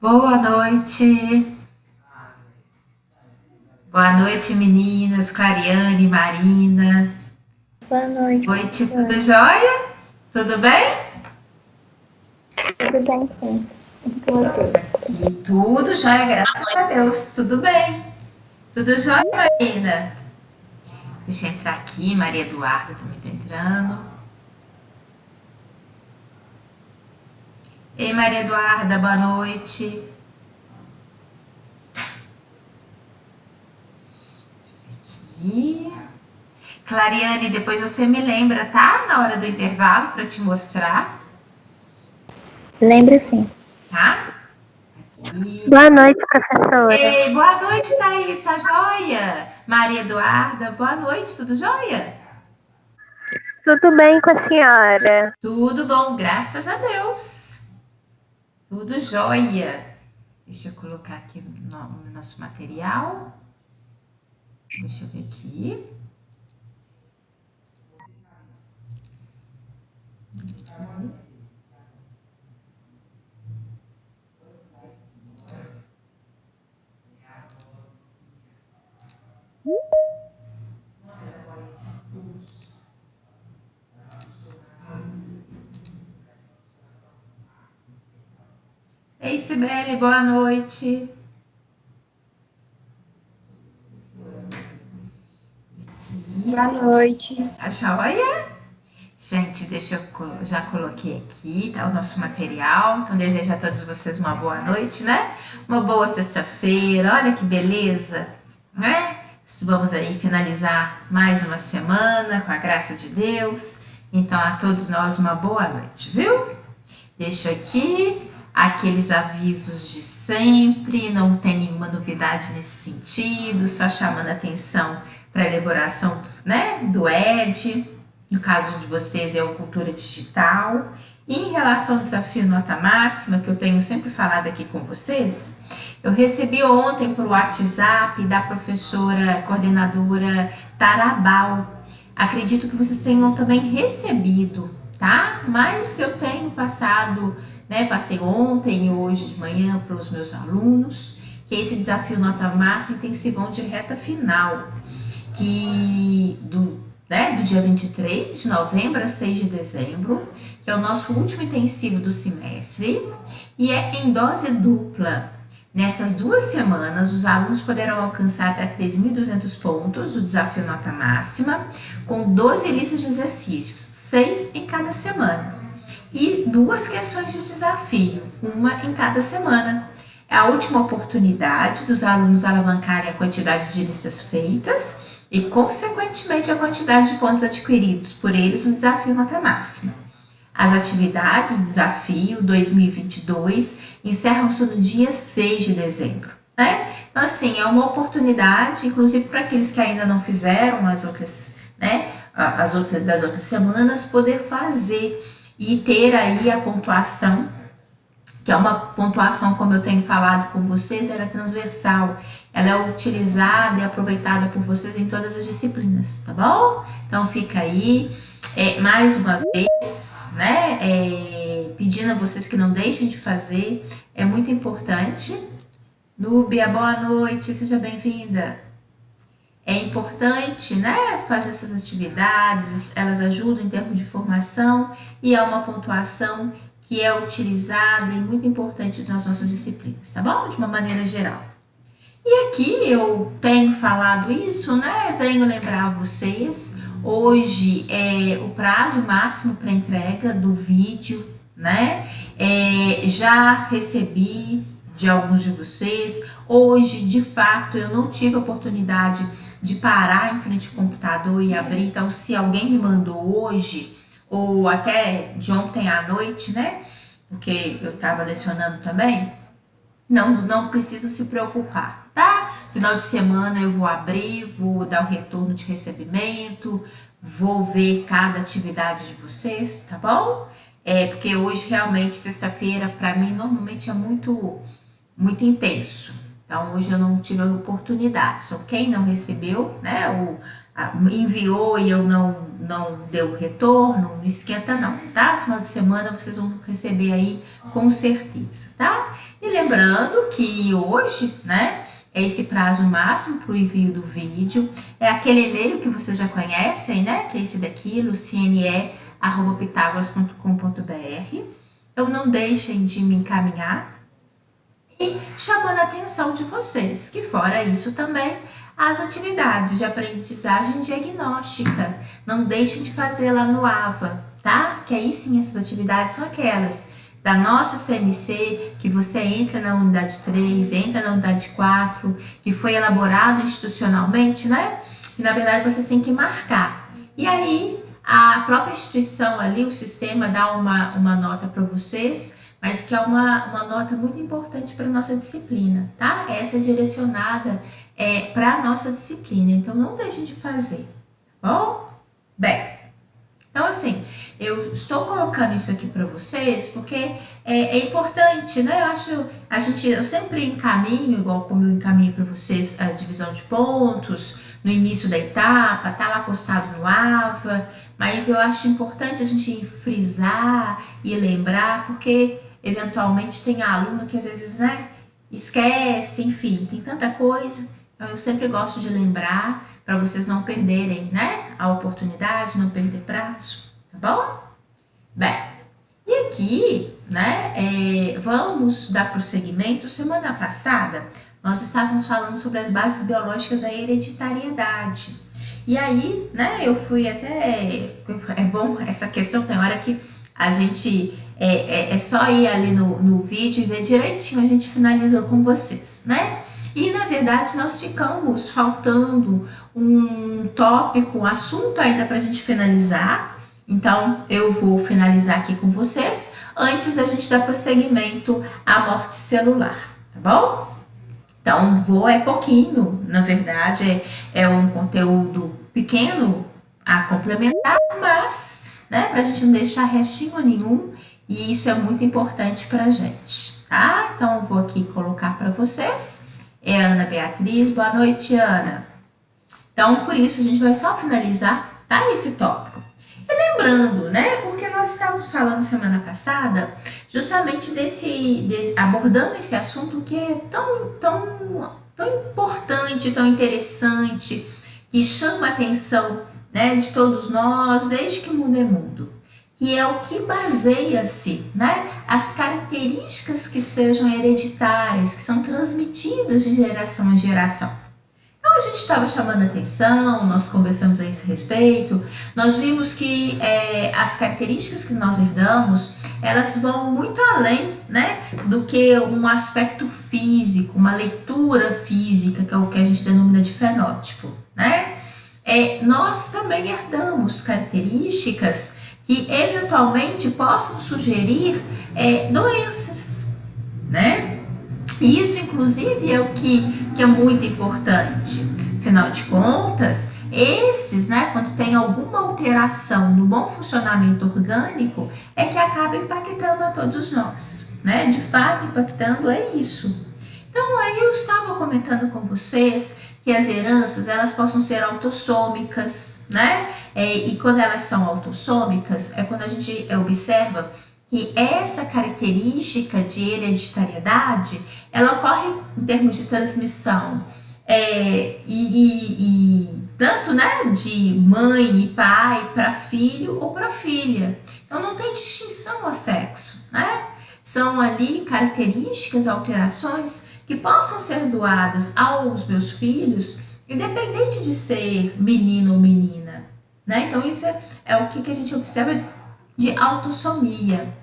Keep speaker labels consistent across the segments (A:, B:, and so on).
A: Boa noite. Boa noite, meninas. Clariane, Marina.
B: Boa noite,
A: Noite, tudo
B: professora.
A: jóia? Tudo bem?
B: Tudo bem, sim. E com você?
A: Aqui, tudo jóia, graças a Deus. Tudo bem. Tudo jóia, Marina? Deixa eu entrar aqui. Maria Eduarda também tá entrando. Ei, Maria Eduarda, boa noite. Aqui. Clariane, depois você me lembra, tá? Na hora do intervalo para te mostrar,
B: Lembro, sim.
A: tá? Aqui.
B: Boa noite, professora.
A: Ei, boa noite, Thaís, tá joia? Maria Eduarda, boa noite, tudo jóia?
B: Tudo bem com a senhora?
A: Tudo bom, graças a Deus. Tudo jóia. Deixa eu colocar aqui o nosso material. Deixa eu ver aqui. Ei, Sibeli, boa noite. Aqui,
B: Boa noite.
A: tá joia? Gente, já coloquei aqui, tá o nosso material. Então desejo a todos vocês uma boa noite, né? Uma boa sexta-feira. Olha que beleza, né? Vamos aí finalizar mais uma semana com a graça de Deus. Então a todos nós uma boa noite, viu? Deixo aqui aqueles avisos de sempre, não tem nenhuma novidade nesse sentido, só chamando atenção para a elaboração, né, do ED. No caso de vocês é o Cultura Digital. E em relação ao desafio Nota Máxima, que eu tenho sempre falado aqui com vocês, eu recebi ontem por WhatsApp da professora coordenadora Tarabal. Acredito que vocês tenham também recebido, tá? Mas eu tenho passado, né? Passei ontem e hoje de manhã para os meus alunos, que esse desafio Nota Máxima intensivão de reta final, que do dia 23 de novembro a 6 de dezembro, que é o nosso último intensivo do semestre, e é em dose dupla. Nessas 2 semanas, os alunos poderão alcançar até 3.200 pontos do desafio Nota Máxima, com 12 listas de exercícios, 6 em cada semana, e 2 questões de desafio, uma em cada semana. É a última oportunidade dos alunos alavancarem a quantidade de listas feitas e, consequentemente, a quantidade de pontos adquiridos por eles no desafio Nota Máxima. As atividades do desafio 2022 encerram-se no dia 6 de dezembro. Né? Então, assim, é uma oportunidade, inclusive para aqueles que ainda não fizeram as outras, né, das outras semanas, poder fazer e ter aí a pontuação, que é uma pontuação, como eu tenho falado com vocês, ela é transversal, ela é utilizada e aproveitada por vocês em todas as disciplinas, tá bom? Então fica aí, mais uma vez, né, pedindo a vocês que não deixem de fazer, é muito importante. Núbia, boa noite, seja bem-vinda. É importante, né, fazer essas atividades, elas ajudam em termos de formação e é uma pontuação que é utilizada e muito importante nas nossas disciplinas, tá bom? De uma maneira geral. E aqui eu tenho falado isso, né? Venho lembrar a vocês. Hoje é o prazo máximo para entrega do vídeo, né? Já recebi de alguns de vocês. Hoje, de fato, eu não tive a oportunidade de parar em frente ao computador e abrir. Então, se alguém me mandou hoje, ou até de ontem à noite, né? Porque eu estava lecionando também, não precisa se preocupar, tá? Final de semana eu vou abrir, vou dar o retorno de recebimento, vou ver cada atividade de vocês, tá bom? Porque hoje realmente sexta-feira para mim normalmente é muito intenso. Então hoje eu não tive a oportunidade. Então quem não recebeu, né, enviou e eu não deu retorno, não esquenta não, tá? Final de semana vocês vão receber aí com certeza, tá? E lembrando que hoje, né, é esse prazo máximo para o envio do vídeo, é aquele e-mail que vocês já conhecem, né, que é esse daqui, luciene@pitagoras.com.br. Então não deixem de me encaminhar e chamando a atenção de vocês, que fora isso também, as atividades de aprendizagem diagnóstica. Não deixem de fazer lá no AVA, tá? Que aí sim essas atividades são aquelas da nossa CMC, que você entra na unidade 3, entra na unidade 4, que foi elaborado institucionalmente, né? E na verdade vocês têm que marcar. E aí a própria instituição ali, o sistema dá uma nota para vocês, mas que é uma nota muito importante para a nossa disciplina, tá? Essa é direcionada para a nossa disciplina, então não deixem de fazer, tá bom? Bem, então assim, eu estou colocando isso aqui para vocês porque é importante, né? Eu sempre encaminho, igual como eu encaminho para vocês a divisão de pontos, no início da etapa, tá lá postado no AVA, mas eu acho importante a gente frisar e lembrar, porque eventualmente tem aluno que às vezes, né, esquece, enfim, tem tanta coisa. Então eu sempre gosto de lembrar para vocês não perderem, né, a oportunidade, não perder prazo, tá bom? Bem, e aqui, né, vamos dar prosseguimento. Semana passada nós estávamos falando sobre as bases biológicas da hereditariedade. E aí, né, eu fui até... É bom essa questão, tem hora que a gente... É só ir ali no vídeo e ver direitinho, a gente finalizou com vocês, né? E, na verdade, nós ficamos faltando um tópico, um assunto ainda para a gente finalizar. Então, eu vou finalizar aqui com vocês, antes da gente dar prosseguimento à morte celular, tá bom? Então, é pouquinho, na verdade, é um conteúdo pequeno a complementar, mas, né, para a gente não deixar restinho nenhum, e isso é muito importante para a gente, tá? Então, eu vou aqui colocar para vocês. É a Ana Beatriz. Boa noite, Ana. Então, por isso, a gente vai só finalizar, tá, esse tópico. E lembrando, né, porque nós estávamos falando semana passada justamente abordando esse assunto que é tão importante, tão interessante, que chama a atenção, né, de todos nós desde que o mundo é mundo, que é o que baseia-se, né, as características que sejam hereditárias, que são transmitidas de geração em geração. Então a gente estava chamando a atenção, nós conversamos a esse respeito, nós vimos que as características que nós herdamos, elas vão muito além, né, do que um aspecto físico, uma leitura física, que é o que a gente denomina de fenótipo, né? Nós também herdamos características que eventualmente possam sugerir doenças, né? E isso, inclusive, é o que é muito importante. Afinal de contas, esses, né, quando tem alguma alteração no bom funcionamento orgânico, é que acaba impactando a todos nós, né? De fato, impactando é isso. Então, aí eu estava comentando com vocês que as heranças, elas possam ser autossômicas, né? E quando elas são autossômicas, é quando a gente observa que essa característica de hereditariedade, ela ocorre em termos de transmissão, tanto, né, de mãe e pai para filho ou para filha. Então não tem distinção ao sexo, né? São ali características, alterações que possam ser doadas aos meus filhos, independente de ser menino ou menina, né? Então isso é o que a gente observa de autossomia.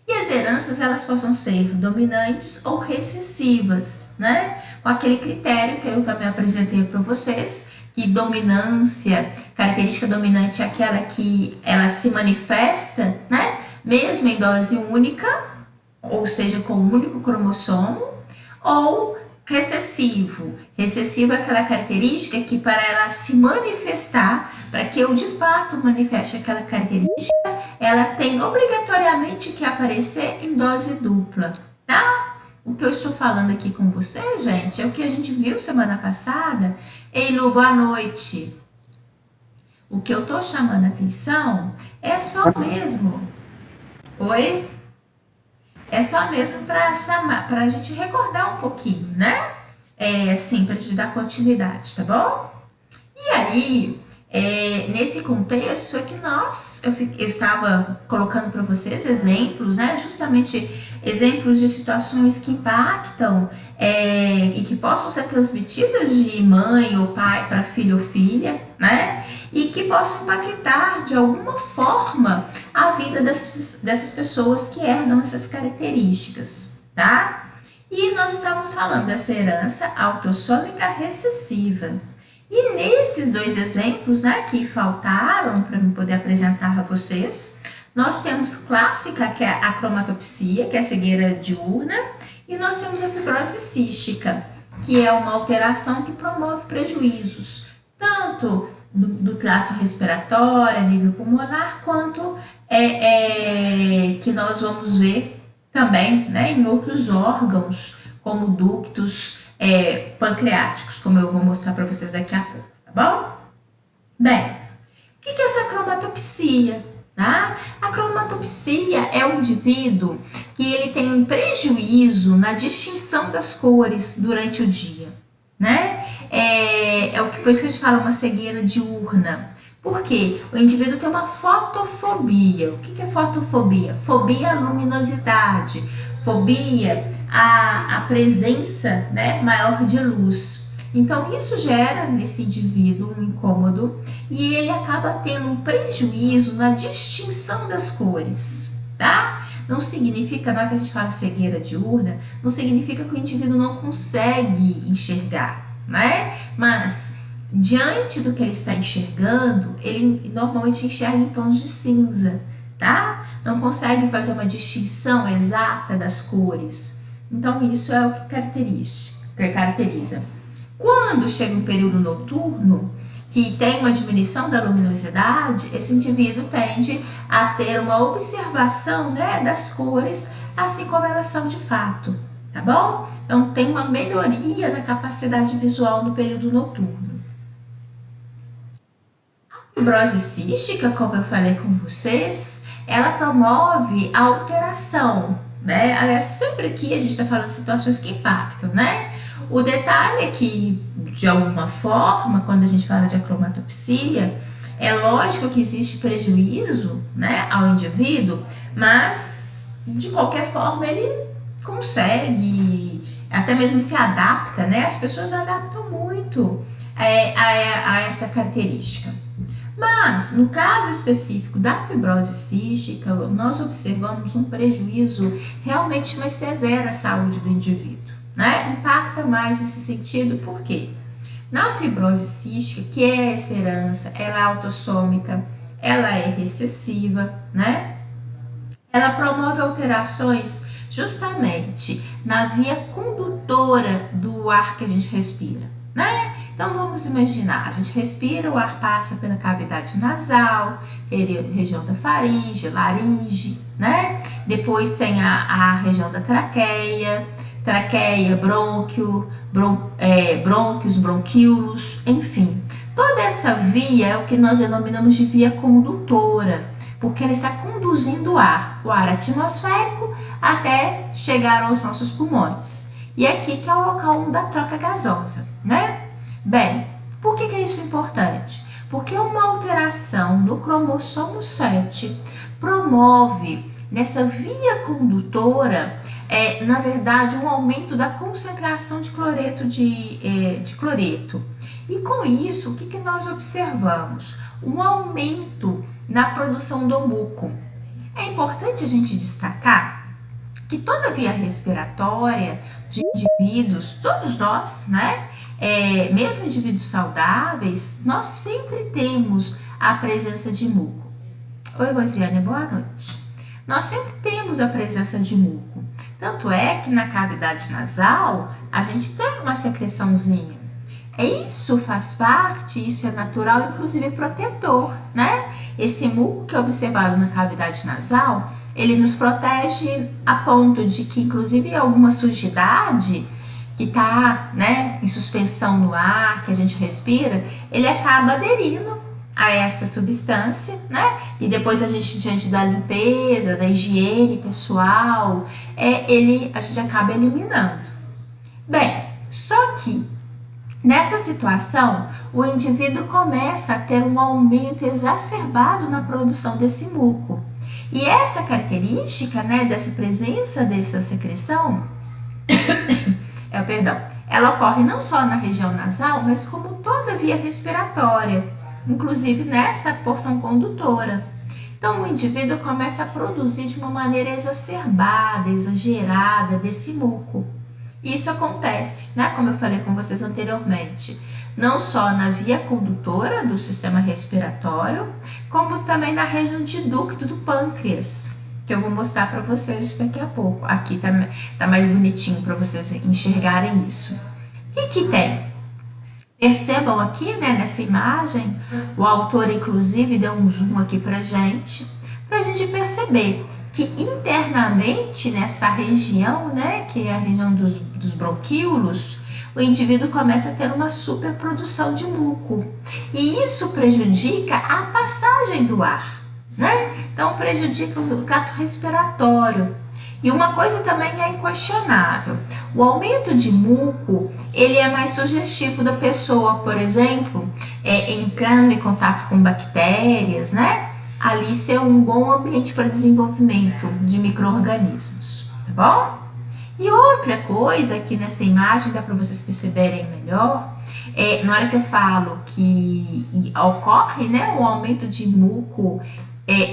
A: E as heranças, elas possam ser dominantes ou recessivas, né? Com aquele critério que eu também apresentei para vocês, que dominância, característica dominante é aquela que ela se manifesta, né? Mesmo em dose única, ou seja, com um único cromossomo, ou recessivo. Recessivo é aquela característica que, para ela se manifestar, para que eu de fato manifeste aquela característica, ela tem obrigatoriamente que aparecer em dose dupla, tá? O que eu estou falando aqui com você, gente, é o que a gente viu semana passada. Ei, Lu, boa noite. O que eu tô chamando a atenção é só mesmo. Oi? É só mesmo para chamar, para a gente recordar um pouquinho, né? Assim, para te dar continuidade, tá bom? E aí, nesse contexto é que eu estava colocando para vocês exemplos, né? Justamente exemplos de situações que impactam e que possam ser transmitidas de mãe ou pai para filho ou filha, né? E que possam impactar de alguma forma a vida dessas pessoas que herdam essas características, tá? E nós estamos falando dessa herança autossômica recessiva. E nesses dois exemplos, né, que faltaram para eu poder apresentar a vocês, nós temos clássica, que é a cromatopsia, que é a cegueira diurna, e nós temos a fibrose cística, que é uma alteração que promove prejuízos, tanto do trato respiratório, a nível pulmonar, quanto que nós vamos ver também, né, em outros órgãos, como ductos pancreáticos, como eu vou mostrar para vocês daqui a pouco, tá bom? Bem, o que é essa cromatopsia? Tá? A cromatopsia é um indivíduo que ele tem um prejuízo na distinção das cores durante o dia, né? Por isso que a gente fala uma cegueira diurna. Por quê? O indivíduo tem uma fotofobia. O que é fotofobia? Fobia à luminosidade, fobia à presença, né, maior de luz. Então, isso gera nesse indivíduo um incômodo e ele acaba tendo um prejuízo na distinção das cores, tá? Não significa, na hora que a gente fala cegueira diurna, não significa que o indivíduo não consegue enxergar, né? Mas, diante do que ele está enxergando, ele normalmente enxerga em tons de cinza, tá? Não consegue fazer uma distinção exata das cores. Então, isso é o que caracteriza. Quando chega um período noturno, que tem uma diminuição da luminosidade, esse indivíduo tende a ter uma observação, né, das cores, assim como elas são de fato, tá bom? Então, tem uma melhoria na capacidade visual no período noturno. A fibrose cística, como eu falei com vocês, ela promove a alteração, né? Sempre aqui a gente está falando de situações que impactam, né? O detalhe é que, de alguma forma, quando a gente fala de acromatopsia, é lógico que existe prejuízo, né, ao indivíduo, mas de qualquer forma ele consegue, até mesmo se adapta, né? As pessoas adaptam muito a essa característica. Mas, no caso específico da fibrose cística, nós observamos um prejuízo realmente mais severo à saúde do indivíduo, né? Impacta mais nesse sentido, por quê? Na fibrose cística, que é essa herança, ela é autossômica, ela é recessiva, né? Ela promove alterações justamente na via condutora do ar que a gente respira, né? Então vamos imaginar, a gente respira, o ar passa pela cavidade nasal, região da faringe, laringe, né? Depois tem a região da traqueia, brônquio, brônquios, bronquíolos, enfim. Toda essa via é o que nós denominamos de via condutora, porque ela está conduzindo o ar atmosférico até chegar aos nossos pulmões. E é aqui que é o local da troca gasosa, né? Bem, por que é isso importante? Porque uma alteração no cromossomo 7 promove nessa via condutora, na verdade, um aumento da concentração de cloreto de cloreto. E com isso, o que nós observamos? Um aumento na produção do muco. É importante a gente destacar que toda a via respiratória de indivíduos, todos nós, né? Mesmo indivíduos saudáveis, nós sempre temos a presença de muco. Oi, Rosiane, boa noite. Nós sempre temos a presença de muco. Tanto é que na cavidade nasal, a gente tem uma secreçãozinha. Isso faz parte, isso é natural, inclusive é protetor, né? Esse muco que é observado na cavidade nasal, ele nos protege a ponto de que, inclusive, alguma sujidade que está, né, em suspensão no ar, que a gente respira, ele acaba aderindo, a essa substância, né? E depois a gente, diante da limpeza, da higiene pessoal, a gente acaba eliminando. Bem, só que nessa situação, o indivíduo começa a ter um aumento exacerbado na produção desse muco. E essa característica, né, dessa presença dessa secreção, ela ocorre não só na região nasal, mas como toda a via respiratória, inclusive nessa porção condutora. Então, o indivíduo começa a produzir de uma maneira exacerbada, exagerada desse muco. Isso acontece, né, como eu falei com vocês anteriormente, não só na via condutora do sistema respiratório, como também na região de ducto do pâncreas, que eu vou mostrar para vocês daqui a pouco. Aqui tá mais bonitinho para vocês enxergarem isso. O que tem? Percebam aqui, né, nessa imagem, o autor inclusive deu um zoom aqui pra gente perceber que internamente nessa região, né, que é a região dos bronquíolos, o indivíduo começa a ter uma superprodução de muco. E isso prejudica a passagem do ar, né? Então prejudica o trato respiratório. E uma coisa também é inquestionável, o aumento de muco, ele é mais sugestivo da pessoa, por exemplo, entrando em contato com bactérias, né? Ali ser um bom ambiente para desenvolvimento de micro-organismos, tá bom? E outra coisa aqui nessa imagem, dá para vocês perceberem melhor, na hora que eu falo que ocorre, né, o aumento de muco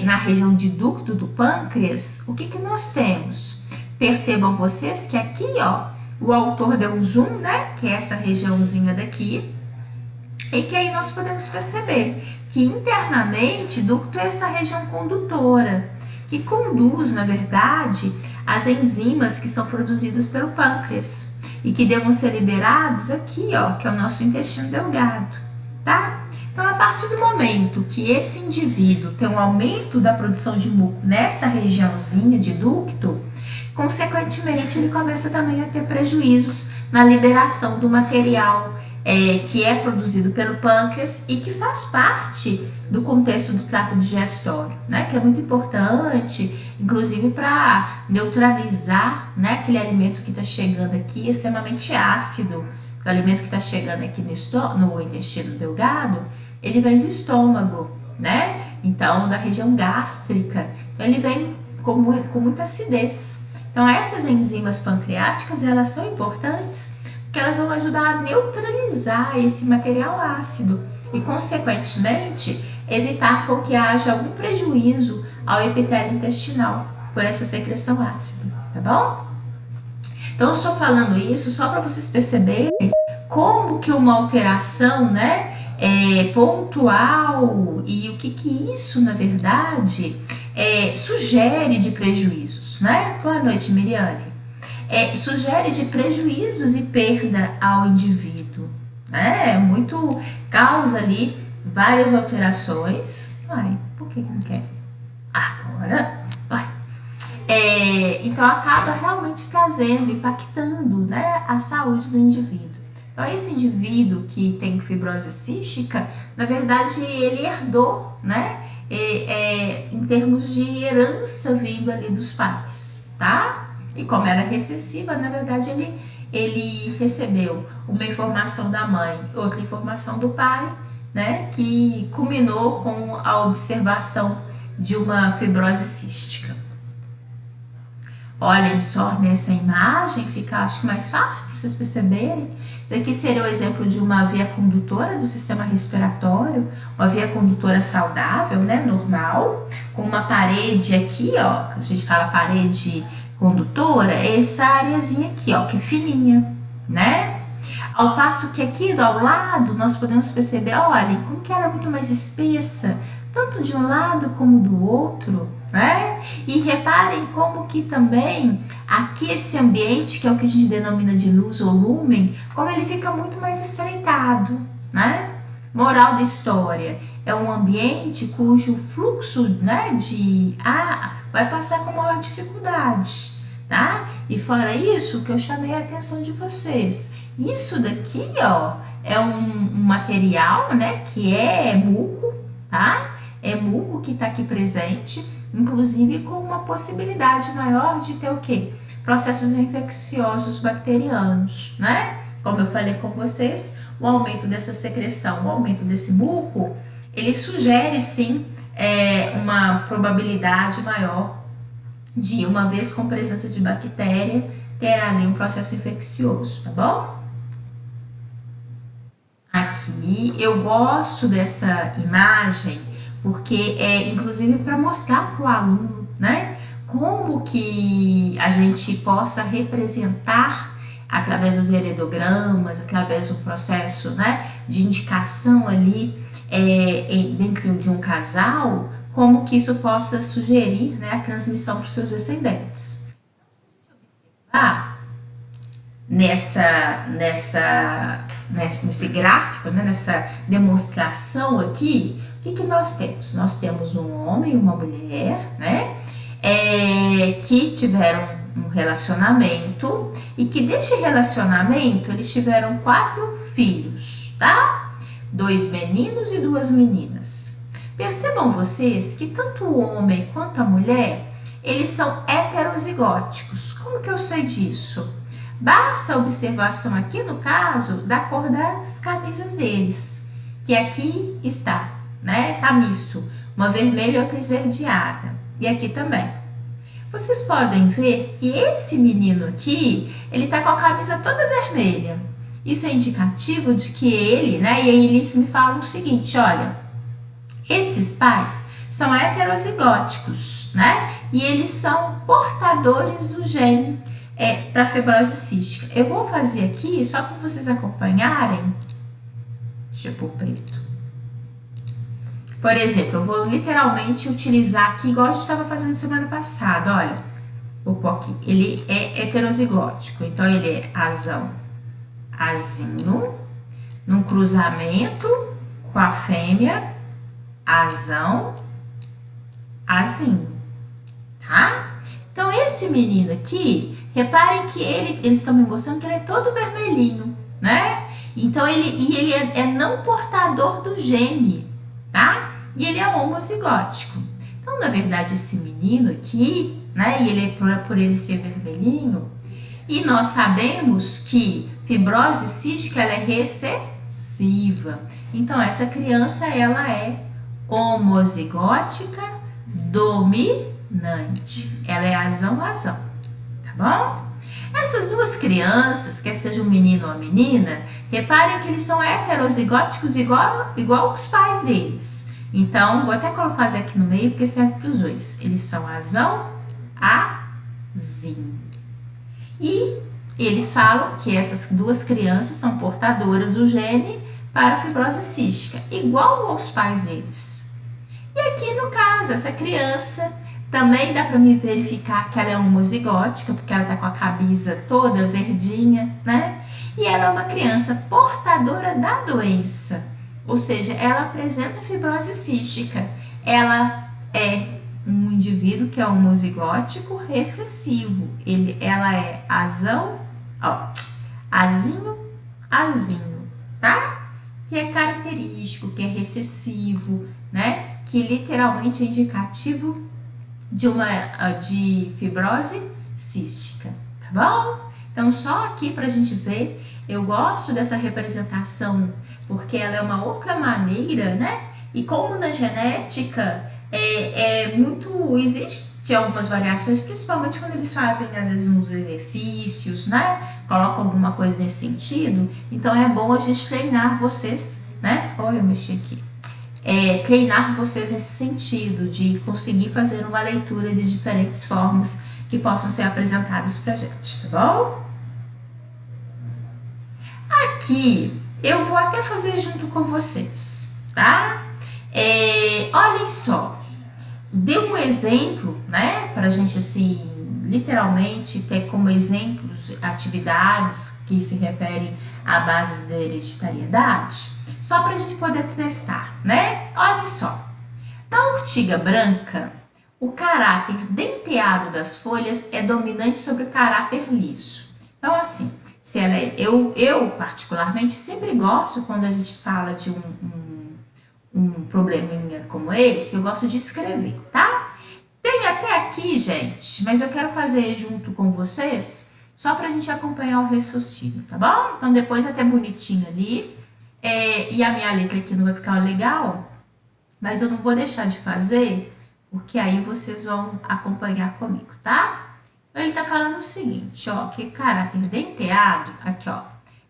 A: na região de ducto do pâncreas, o que nós temos? Percebam vocês que aqui, ó, o autor deu um zoom, né, que é essa regiãozinha daqui, e que aí nós podemos perceber que internamente ducto é essa região condutora, que conduz, na verdade, as enzimas que são produzidas pelo pâncreas e que devem ser liberados aqui, ó, que é o nosso intestino delgado, tá? Então, a partir do momento que esse indivíduo tem um aumento da produção de muco nessa regiãozinha de ducto, consequentemente, ele começa também a ter prejuízos na liberação do material que é produzido pelo pâncreas e que faz parte do contexto do trato digestório, né? Que é muito importante, inclusive para neutralizar, né, aquele alimento que está chegando aqui extremamente ácido. O alimento que está chegando aqui no intestino delgado, ele vem do estômago, né? Então, da região gástrica. Então, ele vem com muita acidez. Então, essas enzimas pancreáticas, elas são importantes porque elas vão ajudar a neutralizar esse material ácido e, consequentemente, evitar com que haja algum prejuízo ao epitélio intestinal por essa secreção ácida, tá bom? Então, eu estou falando isso só para vocês perceberem como que uma alteração, né, pontual e o que isso, na verdade, sugere de prejuízos, né? Boa noite, Miriane. Sugere de prejuízos e perda ao indivíduo, né? Muito causa ali várias alterações. Ai, por que não quer? Agora, então acaba realmente trazendo, impactando, né, a saúde do indivíduo. Então esse indivíduo que tem fibrose cística, na verdade ele herdou, né, em termos de herança vindo ali dos pais, tá? E como ela é recessiva, na verdade ele recebeu uma informação da mãe, outra informação do pai, né, que culminou com a observação de uma fibrose cística. Olhem só nessa imagem, fica acho que mais fácil para vocês perceberem. Isso aqui seria o exemplo de uma via condutora do sistema respiratório, uma via condutora saudável, né, normal, com uma parede aqui, ó, a gente fala parede condutora, é essa areazinha aqui, ó, que é fininha, né? Ao passo que aqui ao lado nós podemos perceber, olha, como que ela é muito mais espessa, tanto de um lado como do outro, né? E reparem como que também aqui esse ambiente, que é o que a gente denomina de luz ou lúmen, como ele fica muito mais estreitado, né? Moral da história, é um ambiente cujo fluxo, né, de ar vai passar com maior dificuldade, tá? E fora isso, o que eu chamei a atenção de vocês, isso daqui, ó, é um material, né, que é muco, tá? É muco que está aqui presente, inclusive com uma possibilidade maior de ter o quê? Processos infecciosos bacterianos, né? Como eu falei com vocês, o aumento dessa secreção, o aumento desse muco, ele sugere sim uma probabilidade maior de, uma vez com presença de bactéria, ter ali um processo infeccioso, tá bom? Aqui eu gosto dessa imagem porque é inclusive para mostrar para o aluno, né, como que a gente possa representar através dos heredogramas, através do processo, né, de indicação ali dentro de um casal, como que isso possa sugerir, né, a transmissão para os seus descendentes. Ah, nesse gráfico, né, nessa demonstração aqui, o que nós temos? Nós temos um homem e uma mulher, né, que tiveram um relacionamento e que deste relacionamento eles tiveram 4 filhos, tá? 2 meninos e 2 meninas. Percebam vocês que tanto o homem quanto a mulher, eles são heterozigóticos. Como que eu sei disso? Basta a observação aqui no caso da cor das camisas deles, que aqui está, né? Tá misto, uma vermelha e outra esverdeada. E aqui também. Vocês podem ver que esse menino aqui, ele tá com a camisa toda vermelha. Isso é indicativo de que ele, né? E aí eles me falam o seguinte, olha, esses pais são heterozigóticos, né? E eles são portadores do gene para fibrose cística. Eu vou fazer aqui só para vocês acompanharem. Deixa eu pôr preto. Por exemplo, eu vou literalmente utilizar aqui, igual a gente estava fazendo semana passada, olha. Vou pôr aqui. Ele é heterozigótico, então ele é azão, azinho, num cruzamento com a fêmea, azão, azinho, tá? Então, esse menino aqui, reparem que eles estão me mostrando que ele é todo vermelhinho, né? Então, ele é não portador do gene, tá? E ele é homozigótico. Então, na verdade, esse menino aqui, né? E ele é por ele ser vermelhinho, e nós sabemos que fibrose cística ela é recessiva. Então, essa criança, ela é homozigótica dominante. Ela é azão-azão, tá bom? Essas duas crianças, quer seja um menino ou uma menina, reparem que eles são heterozigóticos igual os pais deles. Então, vou até fazer aqui no meio, porque serve para os dois. Eles são azão, azinho. E eles falam que essas duas crianças são portadoras do gene para a fibrose cística, igual aos pais deles. E aqui, no caso, essa criança também dá para me verificar que ela é homozigótica, porque ela está com a camisa toda verdinha, né? E ela é uma criança portadora da doença, ou seja, ela apresenta fibrose cística. Ela é um indivíduo que é homozigótico recessivo. Ela é azão, azinho, tá? Que é característico, que é recessivo, né? Que literalmente é indicativo de fibrose cística, tá bom? Então, só aqui pra gente ver, eu gosto dessa representação porque ela é uma outra maneira, né? E como na genética existe algumas variações, principalmente quando eles fazem às vezes uns exercícios, né? Colocam alguma coisa nesse sentido. Então é bom a gente treinar vocês, né? Olha, eu mexi aqui. Treinar vocês nesse sentido de conseguir fazer uma leitura de diferentes formas que possam ser apresentadas pra gente, tá bom? Aqui eu vou até fazer junto com vocês, tá? Olhem só, deu um exemplo, né, pra gente assim, literalmente ter como exemplos atividades que se referem à base da hereditariedade, só pra gente poder testar, né? Olhem só, na urtiga branca, o caráter denteado das folhas é dominante sobre o caráter liso. Então, assim, se ela eu particularmente sempre gosto quando a gente fala de um probleminha como esse, eu gosto de escrever, tá? Tem até aqui, gente, mas eu quero fazer junto com vocês, só pra gente acompanhar o raciocínio, tá bom? Então depois até bonitinho ali, e a minha letra aqui não vai ficar legal, mas eu não vou deixar de fazer, porque aí vocês vão acompanhar comigo, tá? Então ele tá falando o seguinte, ó, que caráter denteado, aqui ó,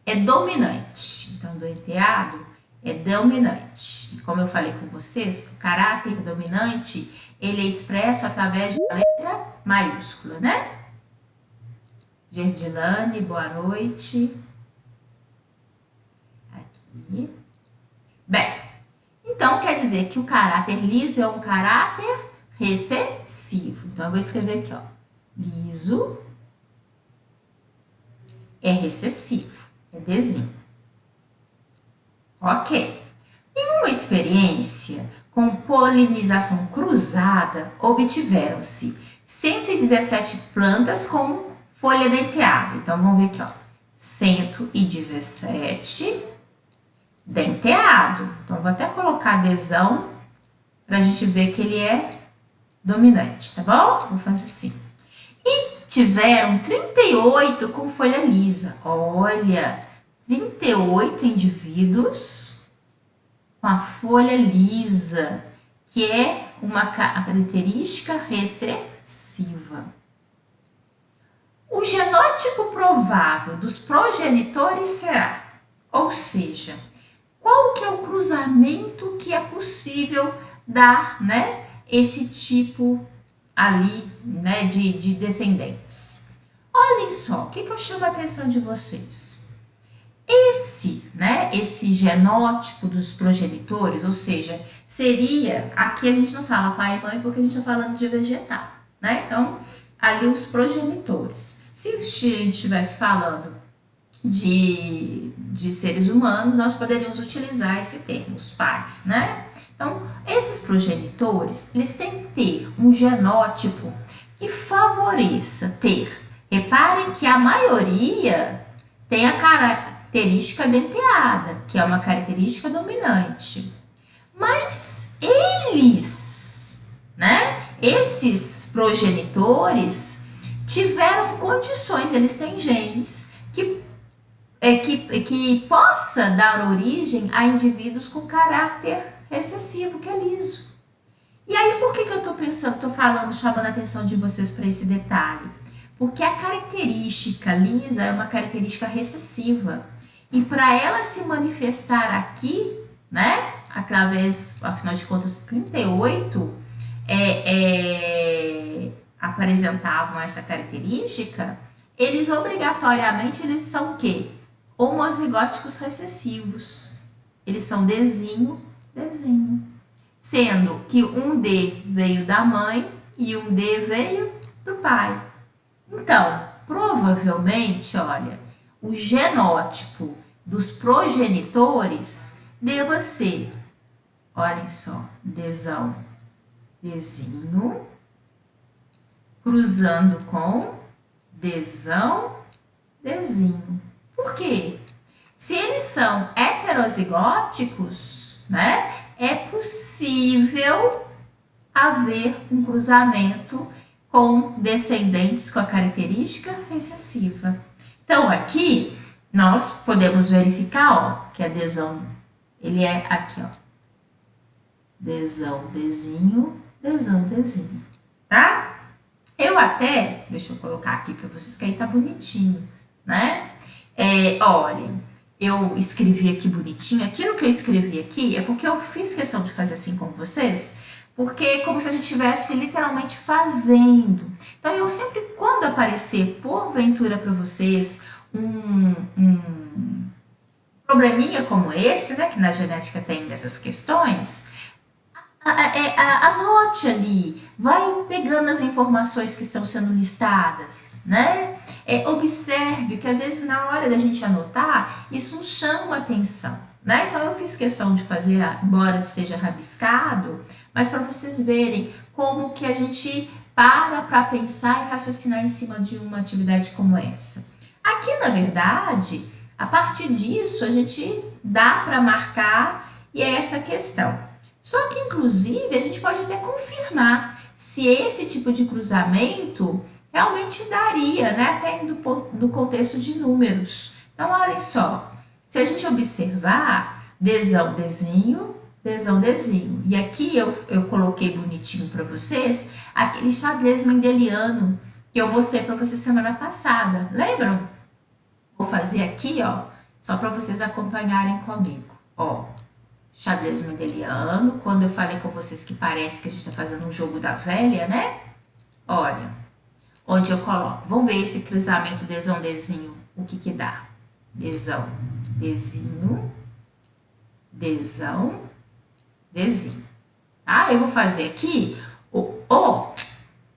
A: é dominante. Então, denteado é dominante. E como eu falei com vocês, o caráter dominante, ele é expresso através de uma letra maiúscula, né? Gerdilane, boa noite. Aqui. Bem, então quer dizer que o caráter liso é um caráter recessivo. Então, eu vou escrever aqui, ó. Liso é recessivo, é Dzinho. Ok. Em uma experiência com polinização cruzada, obtiveram-se 117 plantas com folha denteada. Então, vamos ver aqui, ó. 117 denteado. Então, vou até colocar adesão para a gente ver que ele é dominante, tá bom? Vou fazer assim. E tiveram 38 com folha lisa. Olha, 38 indivíduos com a folha lisa, que é uma característica recessiva. O genótipo provável dos progenitores será, ou seja, qual que é o cruzamento que é possível dar, né, esse tipo ali, né, de descendentes. Olhem só, o que eu chamo a atenção de vocês? Esse genótipo dos progenitores, ou seja, seria, aqui a gente não fala pai e mãe porque a gente está falando de vegetal, né? Então, ali os progenitores. Se a gente estivesse falando de seres humanos, nós poderíamos utilizar esse termo, os pais, né? Então, esses progenitores, eles têm que ter um genótipo que favoreça ter. Reparem que a maioria tem a característica denteada, que é uma característica dominante. Mas eles, né? Esses progenitores tiveram condições, eles têm genes que possa dar origem a indivíduos com caráter recessivo, que é liso. E aí, por que eu tô falando, chamando a atenção de vocês para esse detalhe? Porque a característica lisa é uma característica recessiva. E para ela se manifestar aqui, né, através, afinal de contas, 38 apresentavam essa característica, eles obrigatoriamente eles são o quê? Homozigóticos recessivos. Eles são Dzinho. Sendo que um D veio da mãe e um D veio do pai. Então, provavelmente, olha, o genótipo dos progenitores deva ser, olhem só, Dzinho, cruzando com Dzinho. Por quê? Se eles são heterozigóticos, né, é possível haver um cruzamento com descendentes com a característica recessiva. Então, aqui, nós podemos verificar, ó, que a adesão, ele é aqui, ó, Dzinho, tá? Eu até, deixa eu colocar aqui para vocês, que aí tá bonitinho, né? Olhem, eu escrevi aqui bonitinho. Aquilo que eu escrevi aqui é porque eu fiz questão de fazer assim com vocês, porque é como se a gente estivesse literalmente fazendo. Então, eu sempre, quando aparecer, porventura para vocês, um probleminha como esse, né, que na genética tem dessas questões, anote ali, vai pegando as informações que estão sendo listadas, né? Observe que às vezes na hora da gente anotar, isso nos chama atenção, né? Então eu fiz questão de fazer, embora seja rabiscado, mas para vocês verem como que a gente para pensar e raciocinar em cima de uma atividade como essa. Aqui, na verdade, a partir disso, a gente dá para marcar e é essa questão. Só que, inclusive, a gente pode até confirmar se esse tipo de cruzamento realmente daria, né? Até do contexto de números. Então, olhem só, se a gente observar, desão, desenho, desão, desenho. E aqui eu coloquei bonitinho para vocês aquele xadrez mendeliano que eu mostrei para vocês semana passada. Lembram? Vou fazer aqui, ó, só para vocês acompanharem comigo. Ó, xadrez mendeliano, quando eu falei com vocês que parece que a gente está fazendo um jogo da velha, né? Olha, onde eu coloco. Vamos ver esse cruzamento desão, desenho, o que que dá? Desão, desenho, desão, desenho. Tá? Eu vou fazer aqui,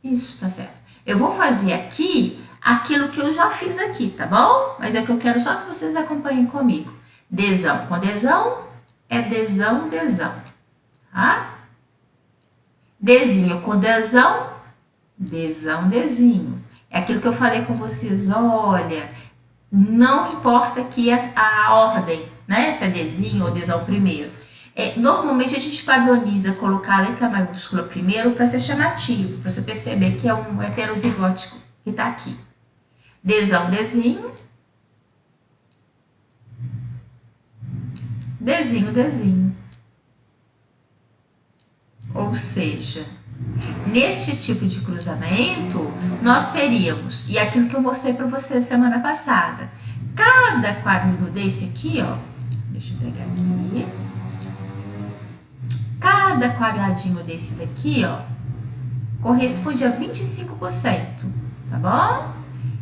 A: isso, tá certo. Eu vou fazer aqui aquilo que eu já fiz aqui, tá bom? Mas é que eu quero só que vocês acompanhem comigo. Desão com desão é desão, desão, tá? Desenho com desão, desão, desenho. É aquilo que eu falei com vocês, olha, não importa aqui a ordem, né? Se é desenho ou desão primeiro. Normalmente a gente padroniza colocar a letra maiúscula primeiro para ser chamativo, para você perceber que é um heterozigótico que está aqui. Desão, desenho. Desenho, desenho. Ou seja, neste tipo de cruzamento, nós teríamos, e aquilo que eu mostrei para vocês semana passada, cada quadrinho desse aqui, ó, deixa eu pegar aqui, cada quadradinho desse daqui, ó, corresponde a 25%, tá bom?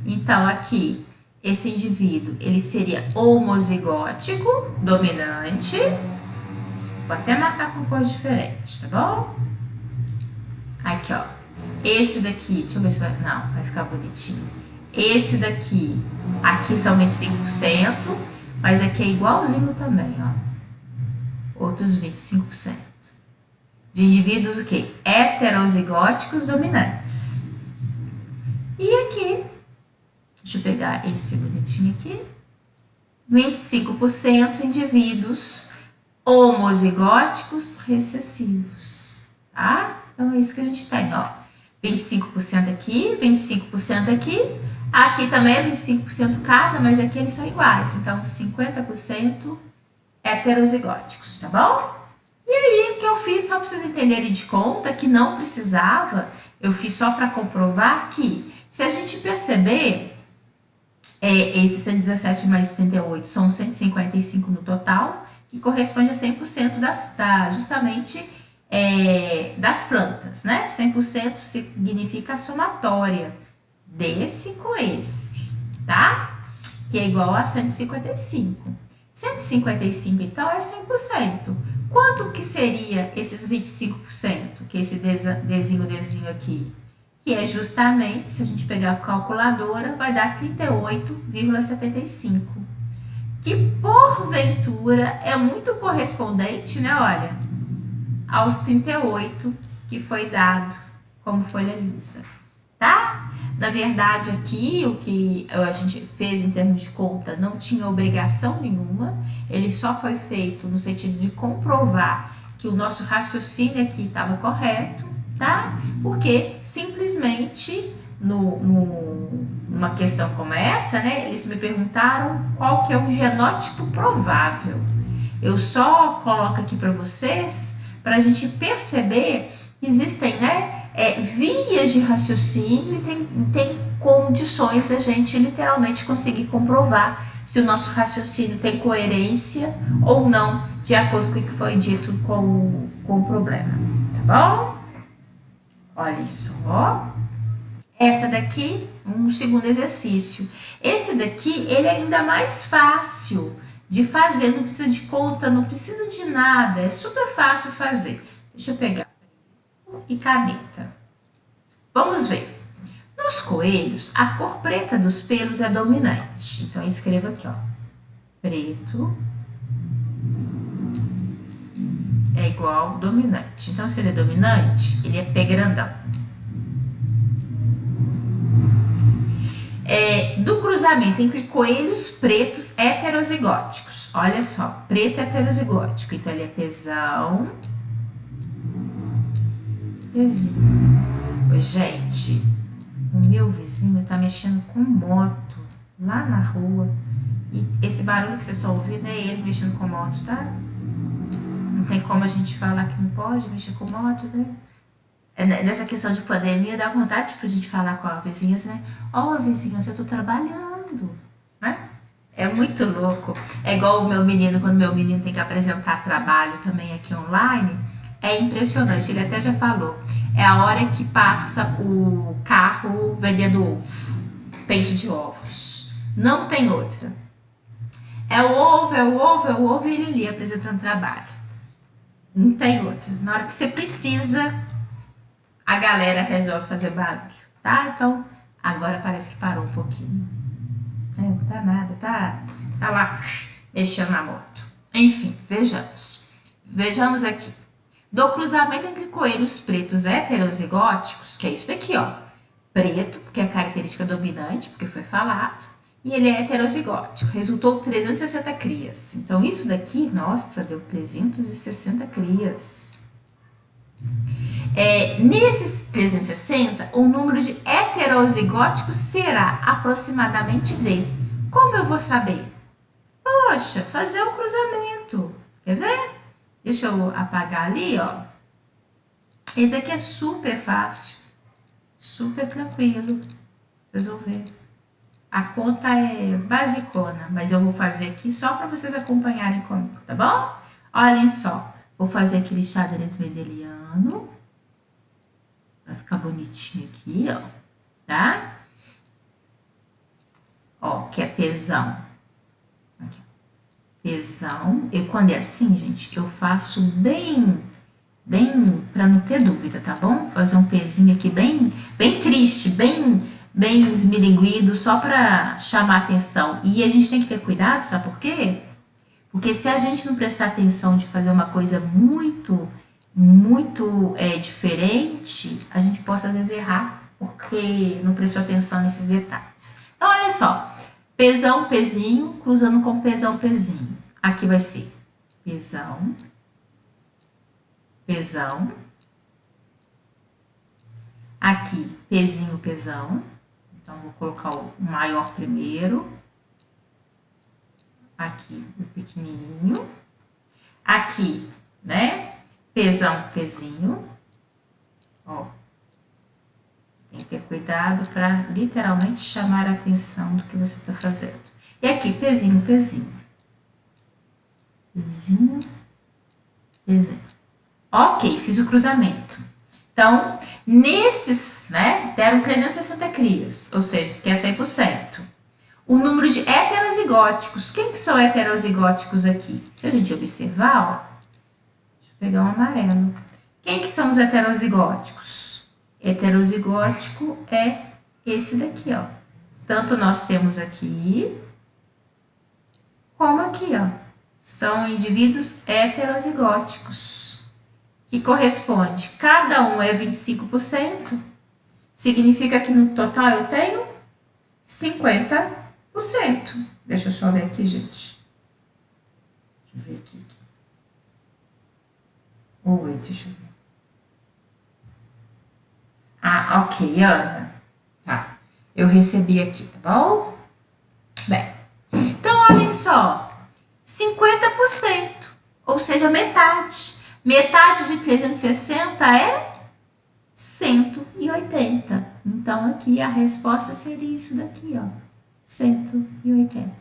A: Então, aqui, esse indivíduo, ele seria homozigótico, dominante. Vou até marcar com cor diferente, tá bom? Aqui, ó. Esse daqui, deixa eu ver se vai... Não, vai ficar bonitinho. Esse daqui, aqui são 25%, mas aqui é igualzinho também, ó. Outros 25%. De indivíduos o quê? Heterozigóticos dominantes. E aqui, deixa eu pegar esse bonitinho aqui. 25% indivíduos homozigóticos recessivos, tá? Então é isso que a gente tem, ó. 25% aqui, 25% aqui. Aqui também é 25% cada, mas aqui eles são iguais. Então, 50% heterozigóticos, tá bom? E aí, o que eu fiz, só para vocês entenderem de conta, que não precisava, eu fiz só para comprovar que, se a gente perceber, esse 117 mais 78 são 155 no total, que corresponde a 100% justamente das plantas, né? 100% significa a somatória desse com esse, tá? Que é igual a 155. 155, então, é 100%. Quanto que seria esses 25%? Que esse desenho aqui? Que é justamente, se a gente pegar a calculadora, vai dar 38,75. Que, porventura, é muito correspondente, né? Olha, aos 38 que foi dado como folha lisa, tá? Na verdade, aqui, o que a gente fez em termos de conta não tinha obrigação nenhuma, ele só foi feito no sentido de comprovar que o nosso raciocínio aqui estava correto, tá? Porque simplesmente numa questão como essa, né, eles me perguntaram qual que é o genótipo provável. Eu só coloco aqui para vocês para a gente perceber que existem, né, vias de raciocínio e tem condições da gente literalmente conseguir comprovar se o nosso raciocínio tem coerência ou não, de acordo com o que foi dito com o problema, tá bom? Olha só. Essa daqui, um segundo exercício. Esse daqui, ele é ainda mais fácil de fazer, não precisa de conta, não precisa de nada, é super fácil fazer. Deixa eu pegar e caneta. Vamos ver. Nos coelhos, a cor preta dos pelos é dominante. Então, escreva aqui, ó. Preto é igual dominante. Então, se ele é dominante, ele é pé grandão. Do cruzamento entre coelhos pretos heterozigóticos. Olha só, preto heterozigótico. Então, ele é pezão Vizinho. Oi, gente, o meu vizinho tá mexendo com moto lá na rua. E esse barulho que vocês estão ouvindo é ele mexendo com moto, tá? Não tem como a gente falar que não pode mexer com moto, né? Nessa questão de pandemia, dá vontade pra gente falar com a vizinhança, né? Ó, vizinhança, eu tô trabalhando, né? É muito louco. É igual o meu menino, quando meu menino tem que apresentar trabalho também aqui online. É impressionante, ele até já falou. É a hora que passa o carro vendendo ovo, pente de ovos. Não tem outra. É o ovo, é o ovo, é o ovo e ele ali apresentando trabalho. Não tem outra. Na hora que você precisa, a galera resolve fazer barulho, tá? Então, agora parece que parou um pouquinho. Não tá nada, tá lá mexendo na moto. Enfim, vejamos. Vejamos aqui. Do cruzamento entre coelhos pretos heterozigóticos, que é isso daqui, ó. Preto, porque é a característica dominante, porque foi falado. E ele é heterozigótico. Resultou 360 crias. Então, isso daqui, nossa, deu 360 crias. Nesses 360, o número de heterozigóticos será aproximadamente de. Como eu vou saber? Poxa, fazer o cruzamento. Quer ver? Deixa eu apagar ali, ó. Esse aqui é super fácil. Super tranquilo. Resolver. A conta é basicona, mas eu vou fazer aqui só para vocês acompanharem comigo, tá bom? Olhem só. Vou fazer aquele xadrez mendeliano. Vai ficar bonitinho aqui, ó. Tá? Ó, que é pesão. Aqui. Pesão. E quando é assim, gente, eu faço bem para não ter dúvida, tá bom? Fazer um pezinho aqui bem triste, bem esmilinguido, só para chamar atenção. E a gente tem que ter cuidado, sabe por quê? Porque se a gente não prestar atenção de fazer uma coisa muito diferente, a gente possa às vezes errar, porque não prestou atenção nesses detalhes. Então, olha só. Pesão, pezinho, cruzando com pesão, pezinho. Aqui vai ser pesão, pesão. Aqui, pezinho, pesão. Então, vou colocar o maior primeiro. Aqui, o pequenininho. Aqui, né? Pesão, pezinho. Ó. Tem que ter cuidado para literalmente chamar a atenção do que você está fazendo. E aqui, pezinho, pezinho. Pezinho, pezinho. Ok, fiz o cruzamento. Então, nesses, né, deram 360 crias, ou seja, que é 100%. O número de heterozigóticos. Quem que são heterozigóticos aqui? Se a gente observar, ó, deixa eu pegar um amarelo. Quem que são os heterozigóticos? Heterozigótico é esse daqui, ó. Tanto nós temos aqui, como aqui, ó. São indivíduos heterozigóticos, que corresponde, cada um é 25%, significa que no total eu tenho 50%. Deixa eu só ver aqui, gente. Deixa eu ver aqui. Oi, deixa eu ver. Ah, ok, Ana. Tá. Eu recebi aqui, tá bom? Bem, então olhem só. 50%, ou seja, metade. Metade de 360 é 180. Então, aqui a resposta seria isso daqui, ó. 180.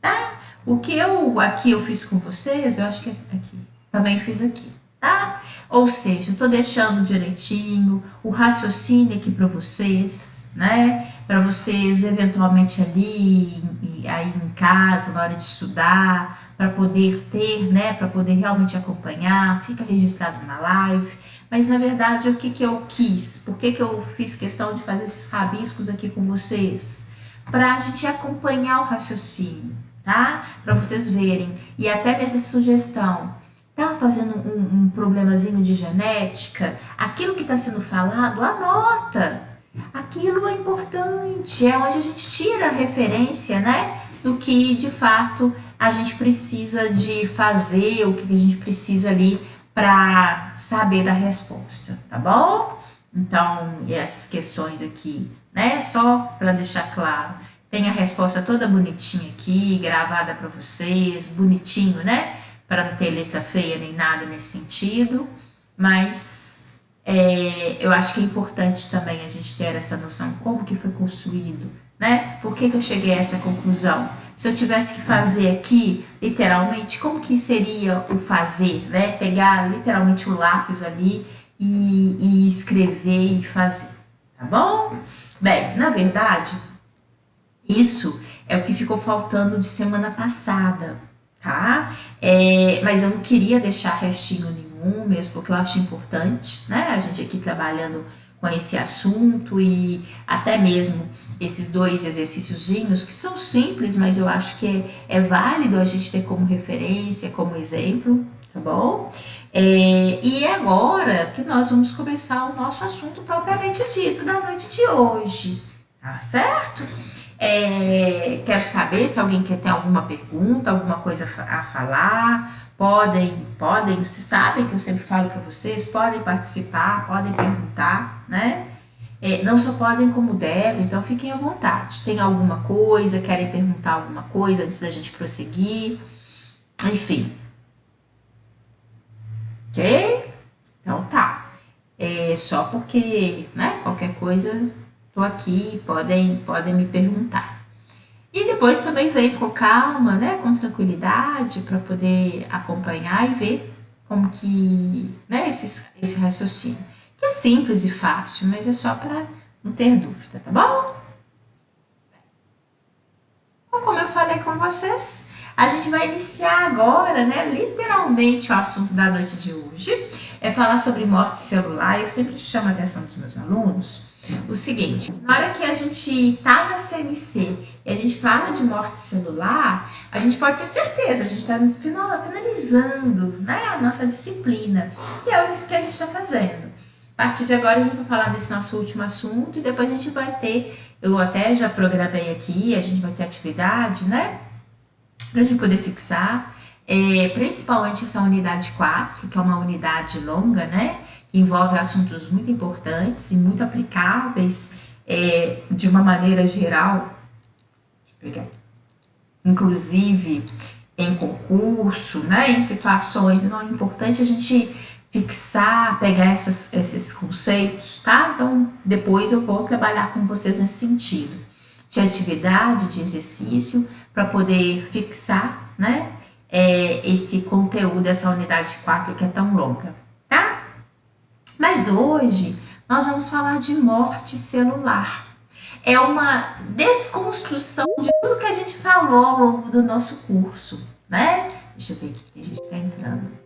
A: Tá? O que eu fiz com vocês, eu acho que aqui. Também fiz aqui. Tá? Ou seja, eu tô deixando direitinho o raciocínio aqui para vocês, né? Para vocês eventualmente ali aí em casa, na hora de estudar, para poder ter, né? Para poder realmente acompanhar, fica registrado na live. Mas na verdade, o que eu quis? Por que eu fiz questão de fazer esses rabiscos aqui com vocês? Para a gente acompanhar o raciocínio, tá? Para vocês verem. E até mesmo essa sugestão. Tá fazendo um problemazinho de genética? Aquilo que está sendo falado, anota. Aquilo é importante, é onde a gente tira a referência, né? Do que de fato a gente precisa de fazer, o que a gente precisa ali para saber da resposta, tá bom? Então, essas questões aqui, né? Só para deixar claro, tem a resposta toda bonitinha aqui, gravada para vocês, bonitinho, né? Para não ter letra feia nem nada nesse sentido, mas eu acho que é importante também a gente ter essa noção como que foi construído, né? Por que eu cheguei a essa conclusão? Se eu tivesse que fazer aqui, literalmente, como que seria o fazer, né? Pegar literalmente o lápis ali e escrever e fazer, tá bom? Bem, na verdade, isso é o que ficou faltando de semana passada, tá? Mas eu não queria deixar restinho nenhum, mesmo porque eu acho importante, né? A gente aqui trabalhando com esse assunto e até mesmo esses dois exercíciozinhos que são simples, mas eu acho que é válido a gente ter como referência, como exemplo, tá bom? E é agora que nós vamos começar o nosso assunto propriamente dito da noite de hoje, tá certo? Quero saber se alguém quer ter alguma pergunta, alguma coisa a falar. Podem, vocês sabem que eu sempre falo para vocês, podem participar, podem perguntar, né? Não só podem como devem, então fiquem à vontade. Tem alguma coisa, querem perguntar alguma coisa antes da gente prosseguir? Enfim, ok? Então tá. Só porque, né, qualquer coisa, tô aqui, podem me perguntar. E depois também vem com calma, né, com tranquilidade, para poder acompanhar e ver como que, né, esse raciocínio. Que é simples e fácil, mas é só para não ter dúvida, tá bom? Então, como eu falei com vocês, a gente vai iniciar agora, né, literalmente o assunto da noite de hoje. É falar sobre morte celular. Eu sempre chamo a atenção dos meus alunos o seguinte: na hora que a gente tá na CMC e a gente fala de morte celular, a gente pode ter certeza, a gente está finalizando, né, a nossa disciplina, que é isso que a gente está fazendo. A partir de agora a gente vai falar desse nosso último assunto e depois a gente vai ter, eu até já programei aqui, a gente vai ter atividade, né, para a gente poder fixar, principalmente essa unidade 4, que é uma unidade longa, né, que envolve assuntos muito importantes e muito aplicáveis de uma maneira geral, deixa eu pegar, inclusive em concurso, né, em situações. Então é importante a gente fixar, pegar esses conceitos, tá? Então depois eu vou trabalhar com vocês nesse sentido, de atividade, de exercício, para poder fixar, né, esse conteúdo, essa unidade 4 que é tão longa, tá? Mas hoje nós vamos falar de morte celular. É uma desconstrução de tudo que a gente falou ao longo do nosso curso, né? Deixa eu ver aqui, a gente está entrando.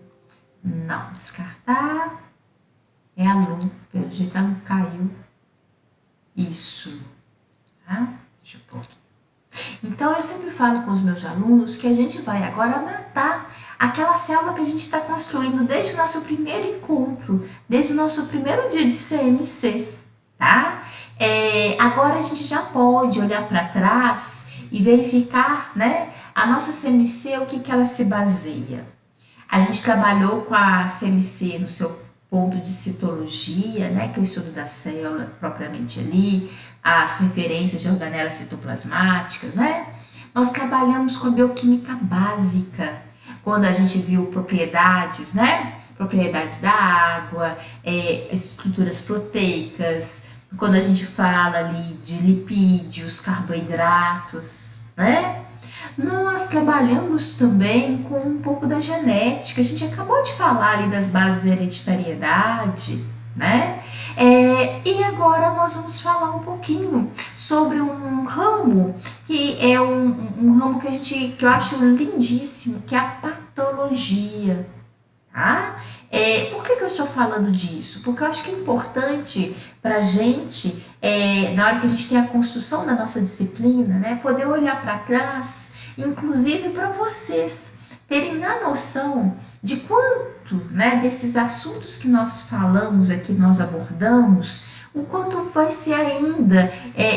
A: Não, descartar. É a Lu, pelo jeito ela não caiu. Isso, tá? Deixa eu pôr aqui. Então, eu sempre falo com os meus alunos que a gente vai agora matar aquela célula que a gente está construindo desde o nosso primeiro encontro, desde o nosso primeiro dia de CMC, tá? Agora a gente já pode olhar para trás e verificar, né, a nossa CMC, o que ela se baseia. A gente trabalhou com a CMC no seu ponto de citologia, né, que é o estudo da célula propriamente ali, as referências de organelas citoplasmáticas, né? Nós trabalhamos com a bioquímica básica, quando a gente viu propriedades, né? Propriedades da água, estruturas proteicas, quando a gente fala ali de lipídios, carboidratos, né? Nós trabalhamos também com um pouco da genética, a gente acabou de falar ali das bases da hereditariedade, né? E agora nós vamos falar um pouquinho sobre um ramo que é um ramo que eu acho lindíssimo, que é a patologia, tá? Por que eu estou falando disso? Porque eu acho que é importante para a gente, na hora que a gente tem a construção da nossa disciplina, né, poder olhar para trás, inclusive para vocês terem a noção de quanto, né, desses assuntos que nós falamos aqui, nós abordamos, o quanto vai ser ainda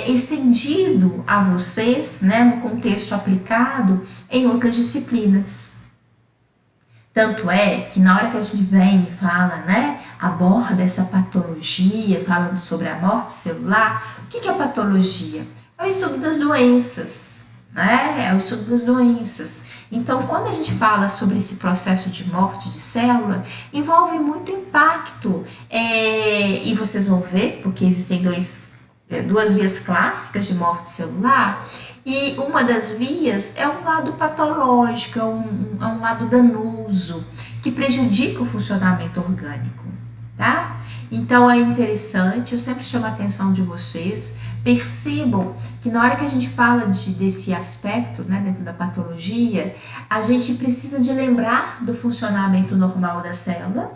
A: estendido a vocês, né, no contexto aplicado em outras disciplinas. Tanto é que na hora que a gente vem e fala, né, aborda essa patologia, falando sobre a morte celular, o que é a patologia? É o estudo das doenças, né? É o estudo das doenças. Então, quando a gente fala sobre esse processo de morte de célula, envolve muito impacto. E vocês vão ver, porque existem duas vias clássicas de morte celular, e uma das vias é um lado patológico, é um lado danoso, que prejudica o funcionamento orgânico, tá? Então é interessante, eu sempre chamo a atenção de vocês, percebam que na hora que a gente fala desse aspecto, né, dentro da patologia, a gente precisa de lembrar do funcionamento normal da célula,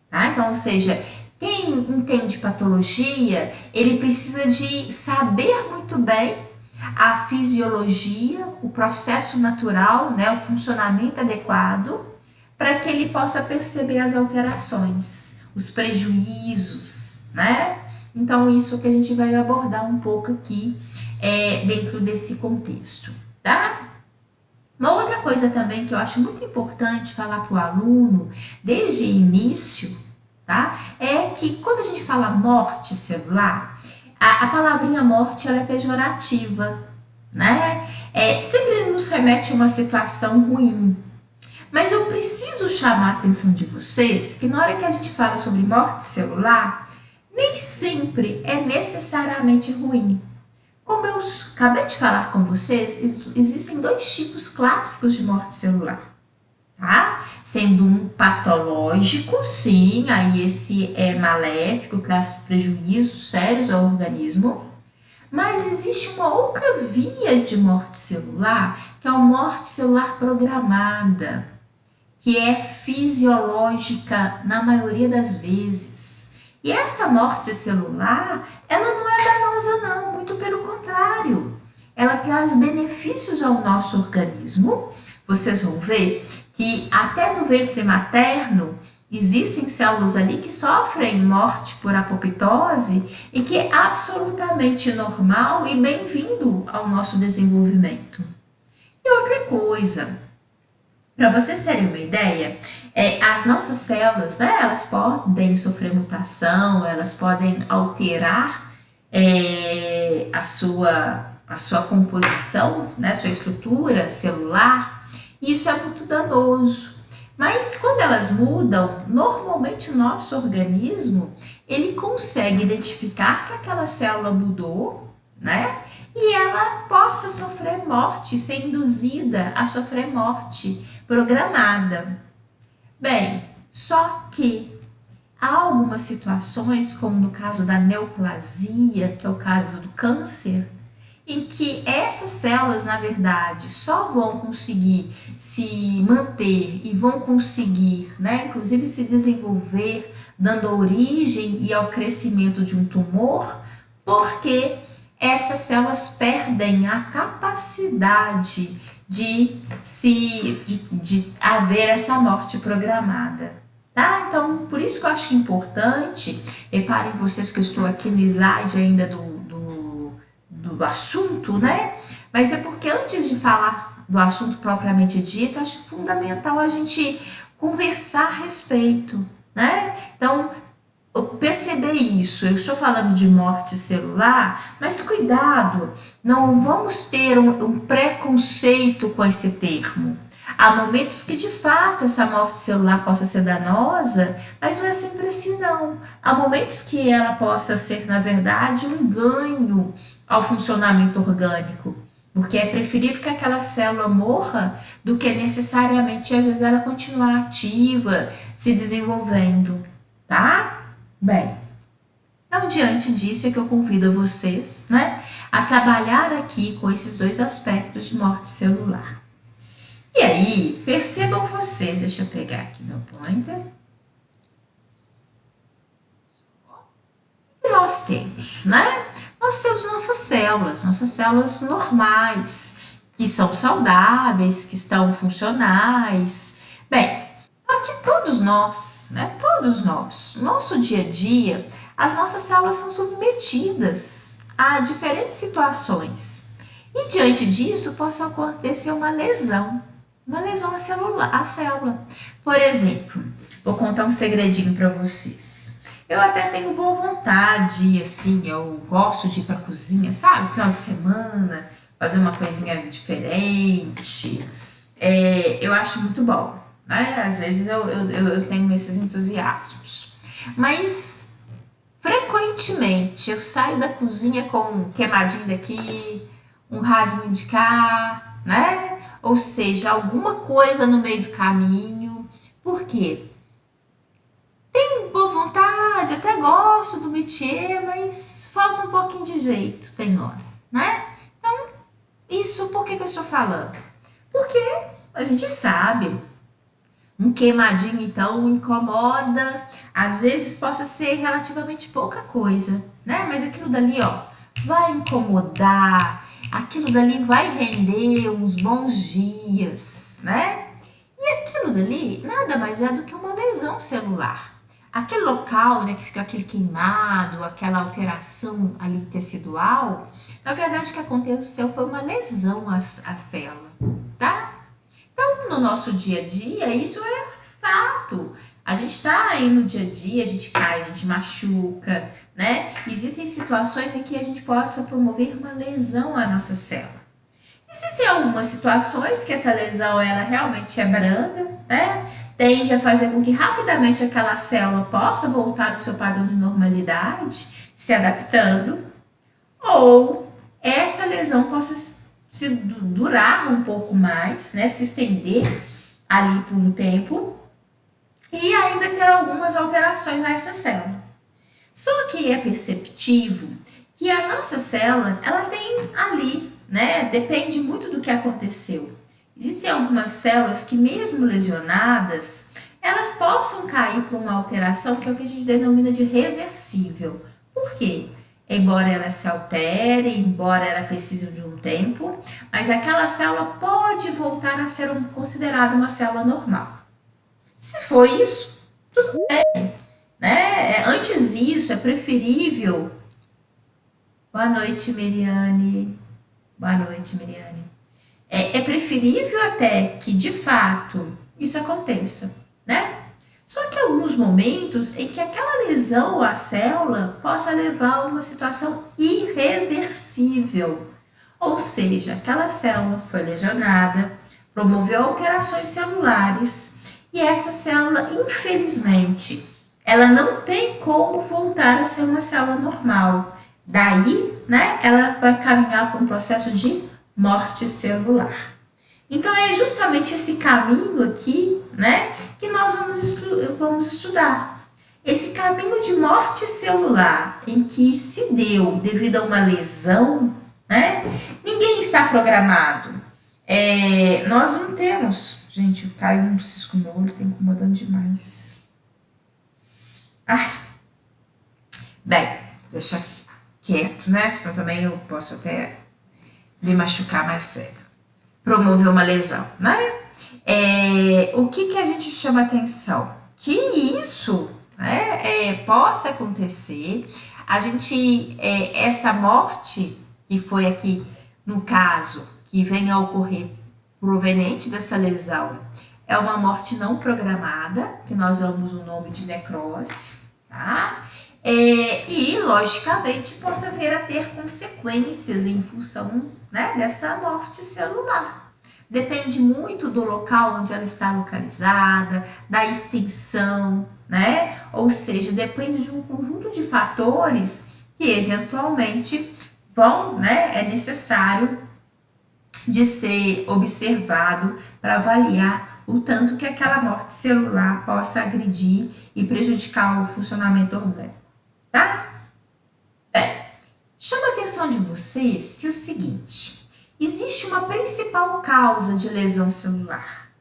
A: tá? Então, ou seja, quem entende patologia, ele precisa de saber muito bem a fisiologia, o processo natural, né, o funcionamento adequado, para que ele possa perceber as alterações, os prejuízos, né? Então, isso que a gente vai abordar um pouco aqui dentro desse contexto, tá? Uma outra coisa também que eu acho muito importante falar para o aluno, desde o início, tá? É que quando a gente fala morte celular, a palavrinha morte ela é pejorativa, né? Sempre nos remete a uma situação ruim. Mas eu preciso chamar a atenção de vocês que na hora que a gente fala sobre morte celular, nem sempre é necessariamente ruim. Como eu acabei de falar com vocês, existem dois tipos clássicos de morte celular, tá? Sendo um patológico, sim, aí esse é maléfico, traz prejuízos sérios ao organismo, mas existe uma outra via de morte celular, que é a morte celular programada, que é fisiológica na maioria das vezes. E essa morte celular, ela não é danosa não, muito pelo contrário. Ela traz benefícios ao nosso organismo. Vocês vão ver que até no ventre materno existem células ali que sofrem morte por apoptose e que é absolutamente normal e bem-vindo ao nosso desenvolvimento. E outra coisa, para vocês terem uma ideia, as nossas células, né, elas podem sofrer mutação, elas podem alterar a sua composição, né, sua estrutura celular, e isso é muito danoso. Mas quando elas mudam, normalmente o nosso organismo, ele consegue identificar que aquela célula mudou, né? E ela possa sofrer morte, ser induzida a sofrer morte programada. Bem, só que há algumas situações, como no caso da neoplasia, que é o caso do câncer, em que essas células, na verdade, só vão conseguir se manter e vão conseguir, né, inclusive se desenvolver, dando origem e ao crescimento de um tumor, porque essas células perdem a capacidade de haver essa morte programada. Tá? Então, por isso que eu acho importante, reparem vocês que eu estou aqui no slide ainda do assunto, né? Mas é porque antes de falar do assunto propriamente dito, eu acho fundamental a gente conversar a respeito, né? Então, perceber isso, eu estou falando de morte celular, mas cuidado, não vamos ter um preconceito com esse termo. Há momentos que de fato essa morte celular possa ser danosa, mas não é sempre assim não. Há momentos que ela possa ser, na verdade, um ganho ao funcionamento orgânico, porque é preferível que aquela célula morra do que necessariamente, às vezes, ela continuar ativa, se desenvolvendo, tá? Bem, então, diante disso é que eu convido vocês, né, a trabalhar aqui com esses dois aspectos de morte celular. E aí, percebam vocês, deixa eu pegar aqui meu pointer. O que nós temos, né? Nós temos nossas células normais, que são saudáveis, que estão funcionais. Bem, só que todos nós, nosso dia a dia, as nossas células são submetidas a diferentes situações. E diante disso, possa acontecer uma lesão. Uma lesão à célula. Por exemplo, vou contar um segredinho para vocês. Eu até tenho boa vontade, assim, eu gosto de ir para a cozinha, sabe? Final de semana, fazer uma coisinha diferente. Eu acho muito bom, né? Às vezes eu tenho esses entusiasmos. Mas frequentemente eu saio da cozinha com um queimadinho daqui, um rasguinho de cá, né? Ou seja, alguma coisa no meio do caminho. Por quê? Tenho boa vontade, até gosto do métier, mas falta um pouquinho de jeito, tem hora, né? Então, isso por que eu estou falando? Porque a gente sabe, um queimadinho então incomoda, às vezes possa ser relativamente pouca coisa, né? Mas aquilo dali, ó, vai incomodar, aquilo dali vai render uns bons dias, né? E aquilo dali nada mais é do que uma lesão celular. Aquele local, né, que fica aquele queimado, aquela alteração ali tecidual, na verdade o que aconteceu foi uma lesão à célula, tá? Então, no nosso dia a dia, isso é fato. A gente está aí no dia a dia, a gente cai, a gente machuca, né? Existem situações em que a gente possa promover uma lesão à nossa célula. Existem algumas situações que essa lesão ela realmente é branda, né? Tende a fazer com que rapidamente aquela célula possa voltar ao seu padrão de normalidade, se adaptando, ou essa lesão possa se durar um pouco mais, né? Se estender ali por um tempo e ainda ter algumas alterações nessa célula. Só que é perceptível que a nossa célula, ela tem ali, né? Depende muito do que aconteceu. Existem algumas células que, mesmo lesionadas, elas possam cair por uma alteração que é o que a gente denomina de reversível. Por quê? Embora ela se altere, embora ela precise de um tempo, mas aquela célula pode voltar a ser considerada uma célula normal. Se for isso, tudo bem, né? Antes disso, é preferível. Boa noite, Miriane. Boa noite, Miriane. É preferível até que, de fato, isso aconteça, né? Só que há alguns momentos em que aquela lesão à célula possa levar a uma situação irreversível. Ou seja, aquela célula foi lesionada, promoveu alterações celulares e essa célula, infelizmente, ela não tem como voltar a ser uma célula normal. Daí, né, ela vai caminhar para um processo de morte celular. Então, é justamente esse caminho aqui, né, que nós vamos estudar. Esse caminho de morte celular, em que se deu devido a uma lesão, né, ninguém está programado. Nós não temos. Gente, caiu um cisco no meu olho, tá incomodando demais. Ai. Bem, deixa quieto, né? Senão também eu posso até me machucar mais sério. Promover uma lesão, né? O que a gente chama atenção? Que isso, né, possa acontecer. A gente, essa morte que foi aqui no caso, que vem a ocorrer proveniente dessa lesão, é uma morte não programada, que nós damos o nome de necrose, tá? E, logicamente, possa vir a ter consequências em função, né, dessa morte celular. Depende muito do local onde ela está localizada, da extensão, né? Ou seja, depende de um conjunto de fatores que eventualmente vão, né, é necessário de ser observado para avaliar o tanto que aquela morte celular possa agredir e prejudicar o funcionamento orgânico, tá? Bem, chama a atenção de vocês que é o seguinte, existe uma principal causa de lesão celular.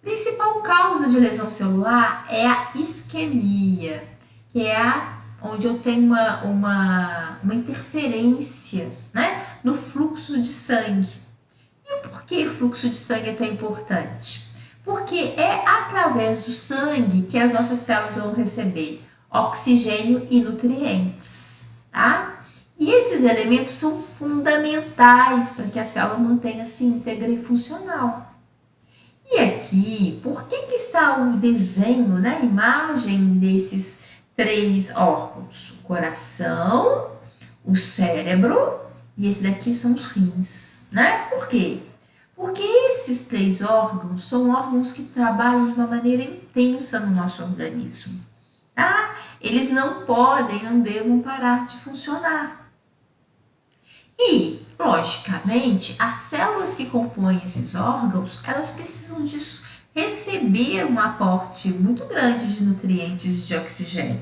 A: A principal causa de lesão celular é a isquemia, que é onde eu tenho uma interferência, né, no fluxo de sangue. E por que o fluxo de sangue é tão importante? Porque é através do sangue que as nossas células vão receber oxigênio e nutrientes, tá? E esses elementos são fundamentais para que a célula mantenha-se íntegra e funcional. E aqui, por que que está o desenho, né, a imagem desses três órgãos? O coração, o cérebro e esse daqui são os rins, né? Por quê? Porque esses três órgãos são órgãos que trabalham de uma maneira intensa no nosso organismo, tá? Eles não podem, não devem parar de funcionar. E, logicamente, as células que compõem esses órgãos, elas precisam receber um aporte muito grande de nutrientes e de oxigênio.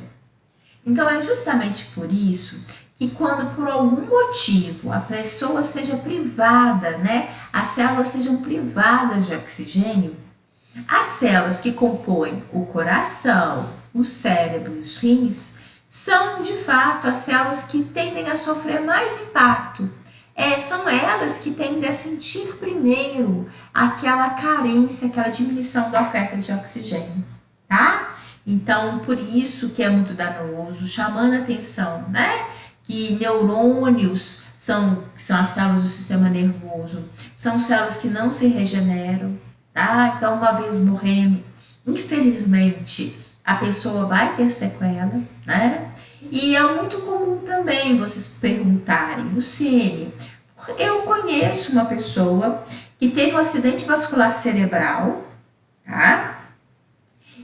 A: Então, é justamente por isso que quando por algum motivo a pessoa seja privada, né, as células sejam privadas de oxigênio, as células que compõem o coração, o cérebro e os rins são de fato as células que tendem a sofrer mais impacto. São elas que tendem a sentir primeiro aquela carência, aquela diminuição da oferta de oxigênio, tá? Então, por isso que é muito danoso, chamando a atenção, né? Que neurônios que são as células do sistema nervoso, são células que não se regeneram, tá? Então, uma vez morrendo, infelizmente, a pessoa vai ter sequela, né? E é muito comum também vocês perguntarem, Luciene, eu conheço uma pessoa que teve um acidente vascular cerebral, tá?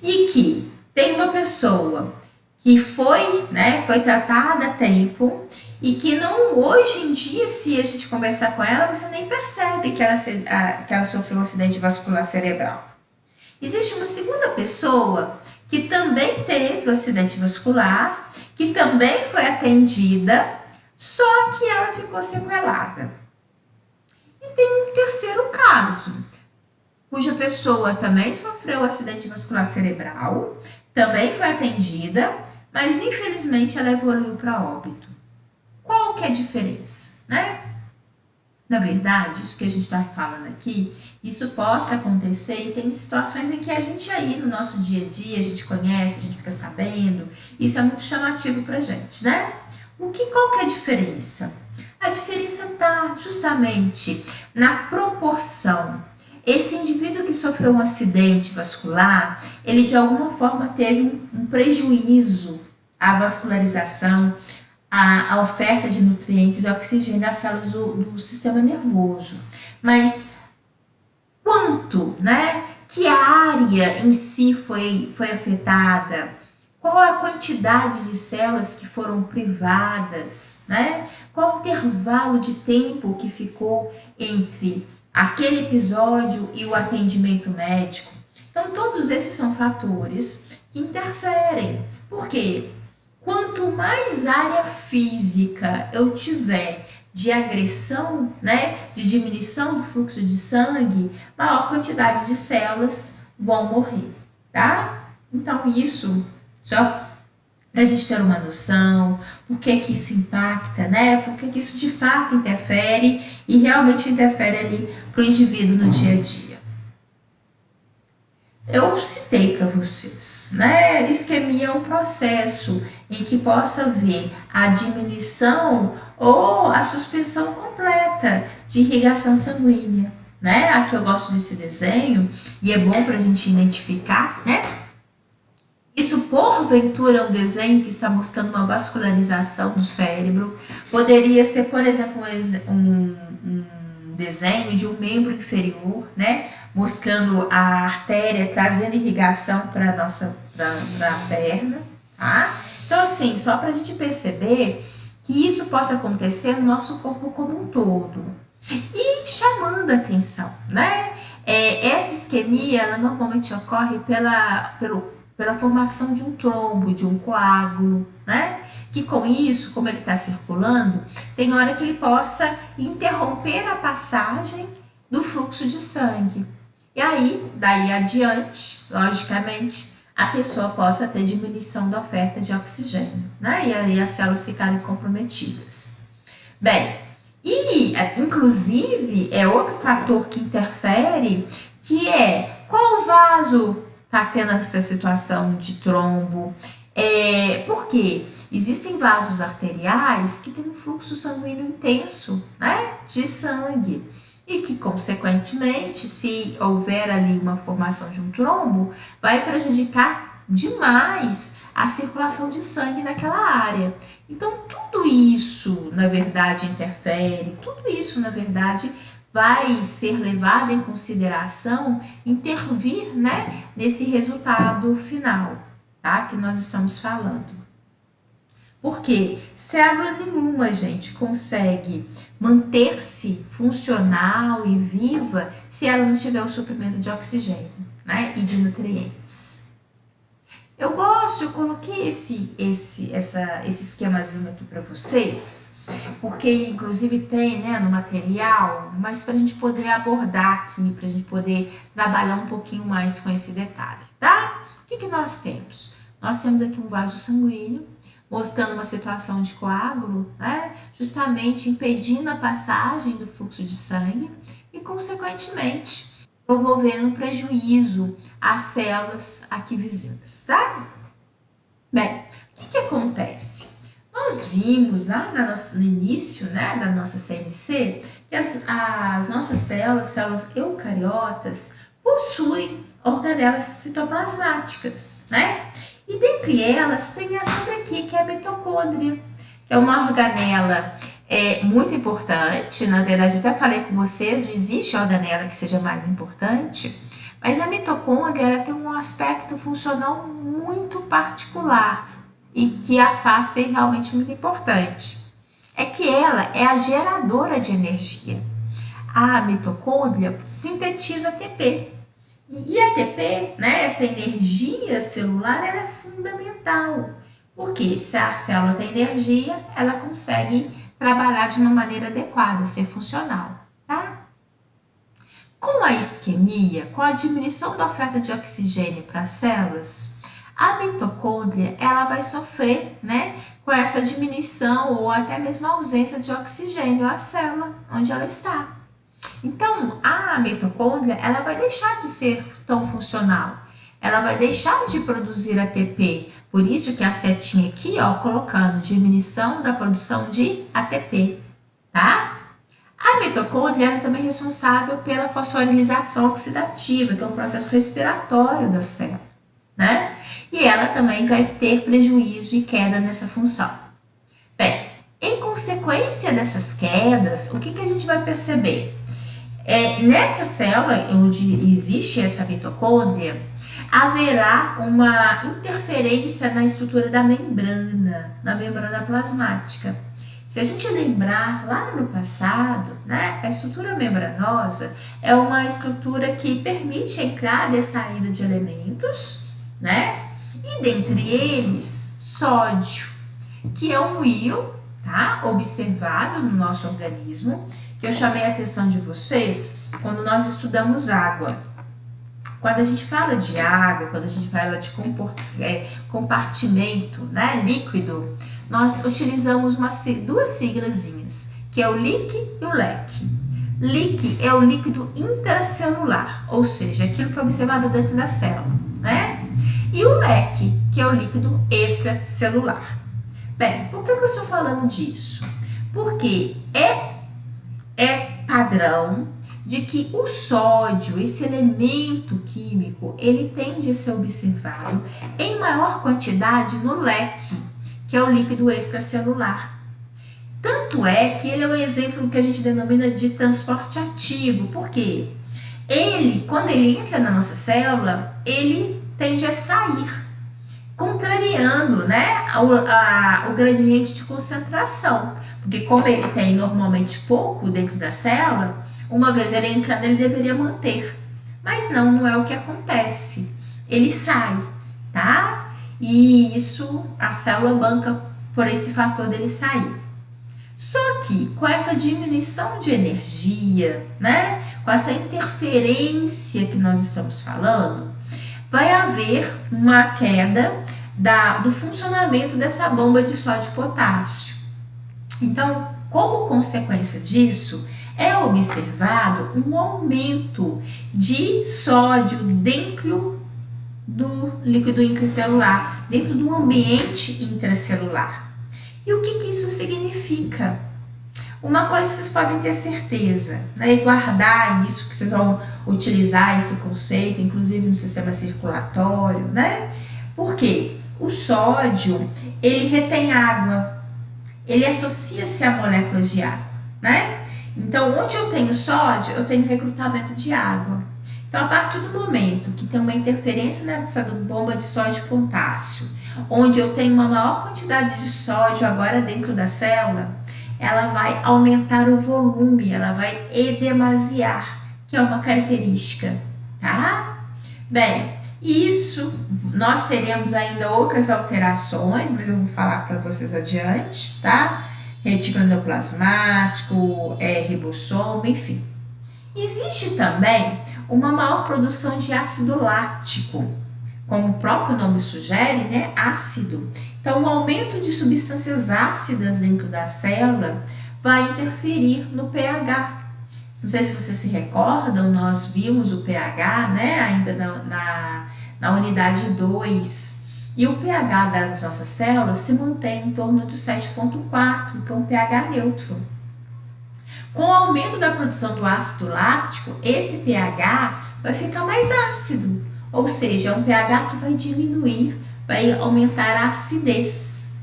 A: E que tem uma pessoa que foi, né, foi tratada a tempo e que não, hoje em dia, se a gente conversar com ela, você nem percebe que ela sofreu um acidente vascular cerebral. Existe uma segunda pessoa que também teve um acidente vascular, que também foi atendida, só que ela ficou sequelada. E tem um terceiro caso, cuja pessoa também sofreu um acidente vascular cerebral, também foi atendida, mas infelizmente ela evoluiu para óbito. Qual que é a diferença, né? Na verdade, isso que a gente está falando aqui, isso possa acontecer e tem situações em que a gente aí no nosso dia a dia, a gente conhece, a gente fica sabendo, isso é muito chamativo para a gente, né? Qual que é a diferença? A diferença está justamente na proporção. Esse indivíduo que sofreu um acidente vascular, ele de alguma forma teve um prejuízo à vascularização, a oferta de nutrientes e oxigênio às células do sistema nervoso. Mas quanto, né? Que área em si foi afetada? Qual a quantidade de células que foram privadas, né? Qual o intervalo de tempo que ficou entre aquele episódio e o atendimento médico? Então, todos esses são fatores que interferem. Por quê? Quanto mais área física eu tiver de agressão, né, de diminuição do fluxo de sangue, maior quantidade de células vão morrer, tá? Então, isso só para a gente ter uma noção, por que que isso impacta, né? Por que que isso de fato interfere e realmente interfere ali para o indivíduo no dia a dia. Eu citei para vocês, né? Isquemia é um processo em que possa haver a diminuição ou a suspensão completa de irrigação sanguínea, né? Aqui eu gosto desse desenho e é bom para a gente identificar, né? Isso, porventura, é um desenho que está mostrando uma vascularização do cérebro. Poderia ser, por exemplo, um desenho de um membro inferior, né? Mostrando a artéria trazendo irrigação para a nossa perna, tá? Então, assim, só para a gente perceber que isso possa acontecer no nosso corpo como um todo. E chamando a atenção, né? Essa isquemia, ela normalmente ocorre pela formação de um trombo, de um coágulo, né? Que com isso, como ele está circulando, tem hora que ele possa interromper a passagem do fluxo de sangue. E aí, daí adiante, logicamente, a pessoa possa ter diminuição da oferta de oxigênio, né? E aí as células ficarem comprometidas. Bem, e inclusive é outro fator que interfere, que é qual vaso está tendo essa situação de trombo. Por quê? Existem vasos arteriais que têm um fluxo sanguíneo intenso, né? De sangue. e que, consequentemente, se houver ali uma formação de um trombo, vai prejudicar demais a circulação de sangue naquela área. Então, tudo isso, na verdade, interfere, tudo isso, na verdade, vai ser levado em consideração, intervir, né, nesse resultado final, tá, que nós estamos falando. Porque célula nenhuma, gente, consegue manter-se funcional e viva se ela não tiver o suprimento de oxigênio, né, e de nutrientes. Eu coloquei esse esquemazinho aqui para vocês, porque inclusive tem, né, no material, mas para a gente poder abordar aqui, para a gente poder trabalhar um pouquinho mais com esse detalhe, tá? O que nós temos? Nós temos aqui um vaso sanguíneo, mostrando uma situação de coágulo, né, justamente impedindo a passagem do fluxo de sangue e, consequentemente, promovendo prejuízo às células aqui vizinhas, tá? Bem, o que acontece? Nós vimos lá no início, né, da nossa CMC, que as nossas células eucariotas, possuem organelas citoplasmáticas, né? E dentre elas tem essa daqui, que é a mitocôndria, que é uma organela muito importante. Na verdade, eu até falei com vocês, não existe organela que seja mais importante, mas a mitocôndria ela tem um aspecto funcional muito particular e que a faz ser realmente muito importante. É que ela é a geradora de energia. A mitocôndria sintetiza ATP. E ATP, né, essa energia celular, ela é fundamental, porque se a célula tem energia, ela consegue trabalhar de uma maneira adequada, ser funcional, tá? Com a isquemia, com a diminuição da oferta de oxigênio para as células, a mitocôndria, ela vai sofrer, né, com essa diminuição ou até mesmo a ausência de oxigênio à célula onde ela está. Então, a mitocôndria, ela vai deixar de ser tão funcional. Ela vai deixar de produzir ATP. Por isso que a setinha aqui, ó, colocando diminuição da produção de ATP, tá? A mitocôndria ela é também responsável pela fosforilização oxidativa, que é um processo respiratório da célula, né? E ela também vai ter prejuízo e queda nessa função. Bem, em consequência dessas quedas, o que a gente vai perceber? Nessa célula onde existe essa mitocôndria, haverá uma interferência na estrutura da membrana, na membrana plasmática. Se a gente lembrar lá no passado, né, a estrutura membranosa é uma estrutura que permite a entrada e saída de elementos, né? E dentre eles, sódio, que é um íon, tá, observado no nosso organismo, que eu chamei a atenção de vocês quando nós estudamos água. Quando a gente fala de água, quando a gente fala de compartimento, né, líquido, nós utilizamos duas siglazinhas, que é o LIC e o LEC. LIC é o líquido intracelular, ou seja, aquilo que é observado dentro da célula, né? E o LEC, que é o líquido extracelular. Bem, por que eu estou falando disso? Porque é padrão de que o sódio, esse elemento químico, ele tende a ser observado em maior quantidade no leque, que é o líquido extracelular. Tanto é que ele é um exemplo que a gente denomina de transporte ativo, porque ele, quando ele entra na nossa célula, ele tende a sair, contrariando, né, o gradiente de concentração. Porque como ele tem normalmente pouco dentro da célula, uma vez ele entrando, ele deveria manter. Mas não é o que acontece. Ele sai, tá? E isso, a célula banca por esse fator dele sair. Só que com essa diminuição de energia, né, com essa interferência que nós estamos falando, vai haver uma queda do funcionamento dessa bomba de sódio e potássio. Então, como consequência disso, é observado um aumento de sódio dentro do líquido intracelular, dentro do ambiente intracelular. E o que isso significa? Uma coisa vocês podem ter certeza, né, e guardar isso, que vocês vão utilizar esse conceito, inclusive no sistema circulatório, né? Por quê? O sódio, ele retém água, ele associa-se a moléculas de água, né? Então, onde eu tenho sódio, eu tenho recrutamento de água. Então, a partir do momento que tem uma interferência nessa bomba de sódio e potássio, onde eu tenho uma maior quantidade de sódio agora dentro da célula, ela vai aumentar o volume, ela vai edemasiar, que é uma característica, tá? Bem, isso nós teremos ainda outras alterações, mas eu vou falar para vocês adiante, tá? Retículo endoplasmático, ribossomo, enfim. Existe também uma maior produção de ácido láctico, como o próprio nome sugere, né? Ácido. Então, o aumento de substâncias ácidas dentro da célula vai interferir no pH. Não sei se vocês se recordam, nós vimos o pH, né? Ainda na unidade 2. E o pH das nossas células se mantém em torno de 7,4, que é um pH neutro. Com o aumento da produção do ácido láctico, esse pH vai ficar mais ácido, ou seja, é um pH que vai diminuir, vai aumentar a acidez.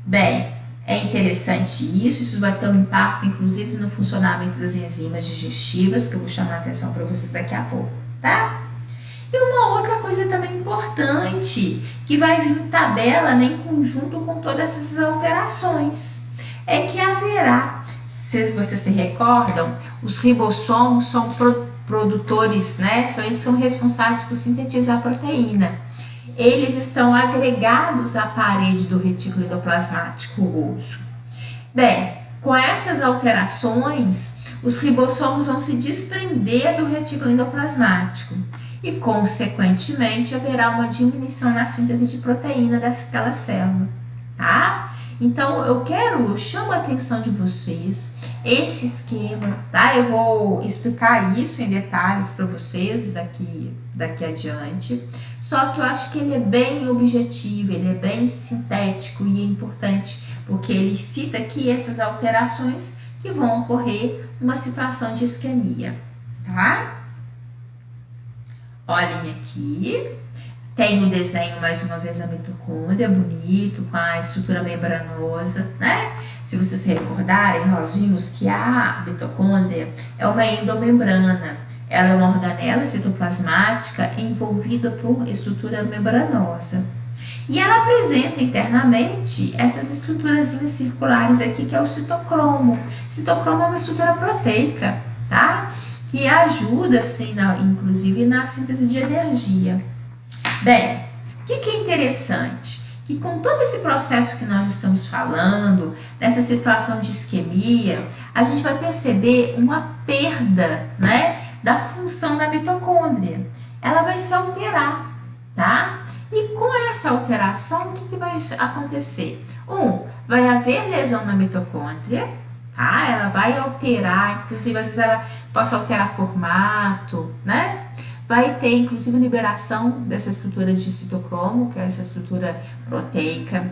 A: Bem, é interessante isso vai ter um impacto inclusive no funcionamento das enzimas digestivas, que eu vou chamar a atenção para vocês daqui a pouco, tá? E uma outra coisa também importante, que vai vir em tabela, né, em conjunto com todas essas alterações, é que haverá, se vocês se recordam, os ribossomos são produtores, né, eles são responsáveis por sintetizar a proteína. Eles estão agregados à parede do retículo endoplasmático rugoso. Bem, com essas alterações, os ribossomos vão se desprender do retículo endoplasmático e, consequentemente, haverá uma diminuição na síntese de proteína daquela célula, tá? Então, eu chamo a atenção de vocês, esse esquema, tá? Eu vou explicar isso em detalhes para vocês daqui adiante, só que eu acho que ele é bem objetivo, ele é bem sintético e é importante, porque ele cita aqui essas alterações que vão ocorrer numa situação de isquemia, tá? Olhem aqui, tem o desenho mais uma vez da mitocôndria, bonito, com a estrutura membranosa, né? Se vocês se recordarem, nós vimos que a mitocôndria é uma endomembrana, ela é uma organela citoplasmática envolvida por estrutura membranosa. E ela apresenta internamente essas estruturazinhas circulares aqui, que é o citocromo. Citocromo é uma estrutura proteica, tá? Que ajuda, assim, inclusive, na síntese de energia. Bem, o que é interessante? Que com todo esse processo que nós estamos falando, nessa situação de isquemia, a gente vai perceber uma perda, né, da função da mitocôndria. Ela vai se alterar, tá? E com essa alteração, o que vai acontecer? Vai haver lesão na mitocôndria, tá? Ela vai alterar, inclusive às vezes ela possa alterar formato, né? Vai ter inclusive liberação dessa estrutura de citocromo, que é essa estrutura proteica.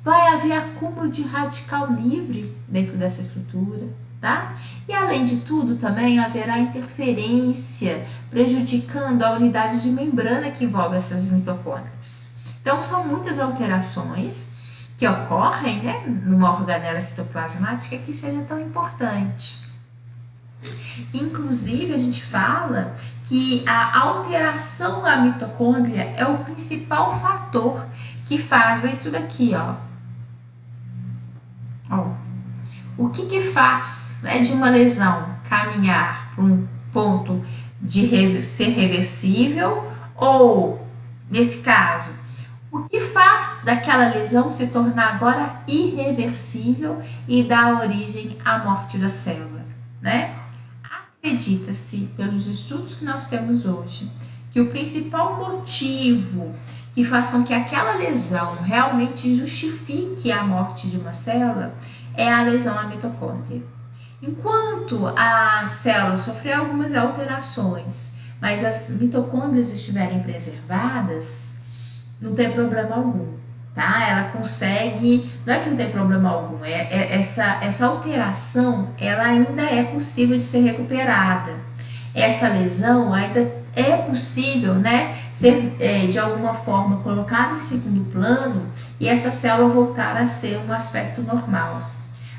A: Vai haver acúmulo de radical livre dentro dessa estrutura, tá? E além de tudo, também haverá interferência, prejudicando a unidade de membrana que envolve essas mitocôndrias. Então, são muitas alterações que ocorrem, né, numa organela citoplasmática que seja tão importante. Inclusive, a gente fala que a alteração da mitocôndria é o principal fator que faz isso daqui, ó. O que faz, né, de uma lesão caminhar para um ponto de ser reversível ou, nesse caso, o que faz daquela lesão se tornar agora irreversível e dar origem à morte da célula, né? Acredita-se, pelos estudos que nós temos hoje, que o principal motivo que faz com que aquela lesão realmente justifique a morte de uma célula é a lesão à mitocôndria. Enquanto a célula sofreu algumas alterações, mas as mitocôndrias estiverem preservadas, não tem problema algum, tá? Ela consegue, não é que não tem problema algum, essa alteração, ela ainda é possível de ser recuperada. Essa lesão ainda é possível, né, ser de alguma forma colocada em segundo plano e essa célula voltar a ser um aspecto normal.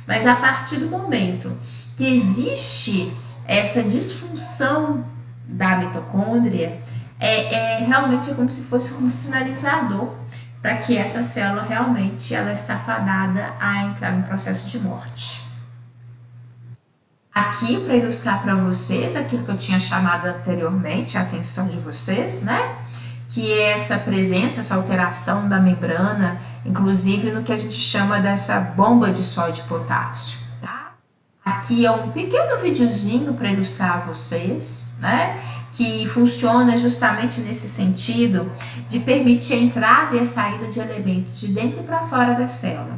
A: Mas a partir do momento que existe essa disfunção da mitocôndria, realmente como se fosse um sinalizador para que essa célula realmente ela está fadada a entrar no processo de morte. Aqui, para ilustrar para vocês aquilo que eu tinha chamado anteriormente a atenção de vocês, né? Que é essa presença, essa alteração da membrana, inclusive no que a gente chama dessa bomba de sódio e potássio, tá? Aqui é um pequeno videozinho para ilustrar a vocês, né? Que funciona justamente nesse sentido de permitir a entrada e a saída de elementos de dentro para fora da célula.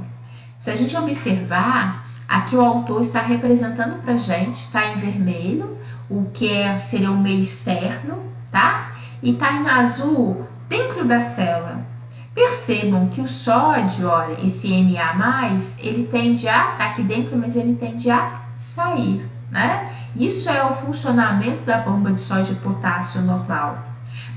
A: Se a gente observar, aqui o autor está representando para a gente, está em vermelho, o que seria o meio externo, tá? E está em azul dentro da célula. Percebam que o sódio, olha, esse Na+, ele tende a estar aqui dentro, mas ele tende a sair, né? Isso é o funcionamento da bomba de sódio e potássio normal.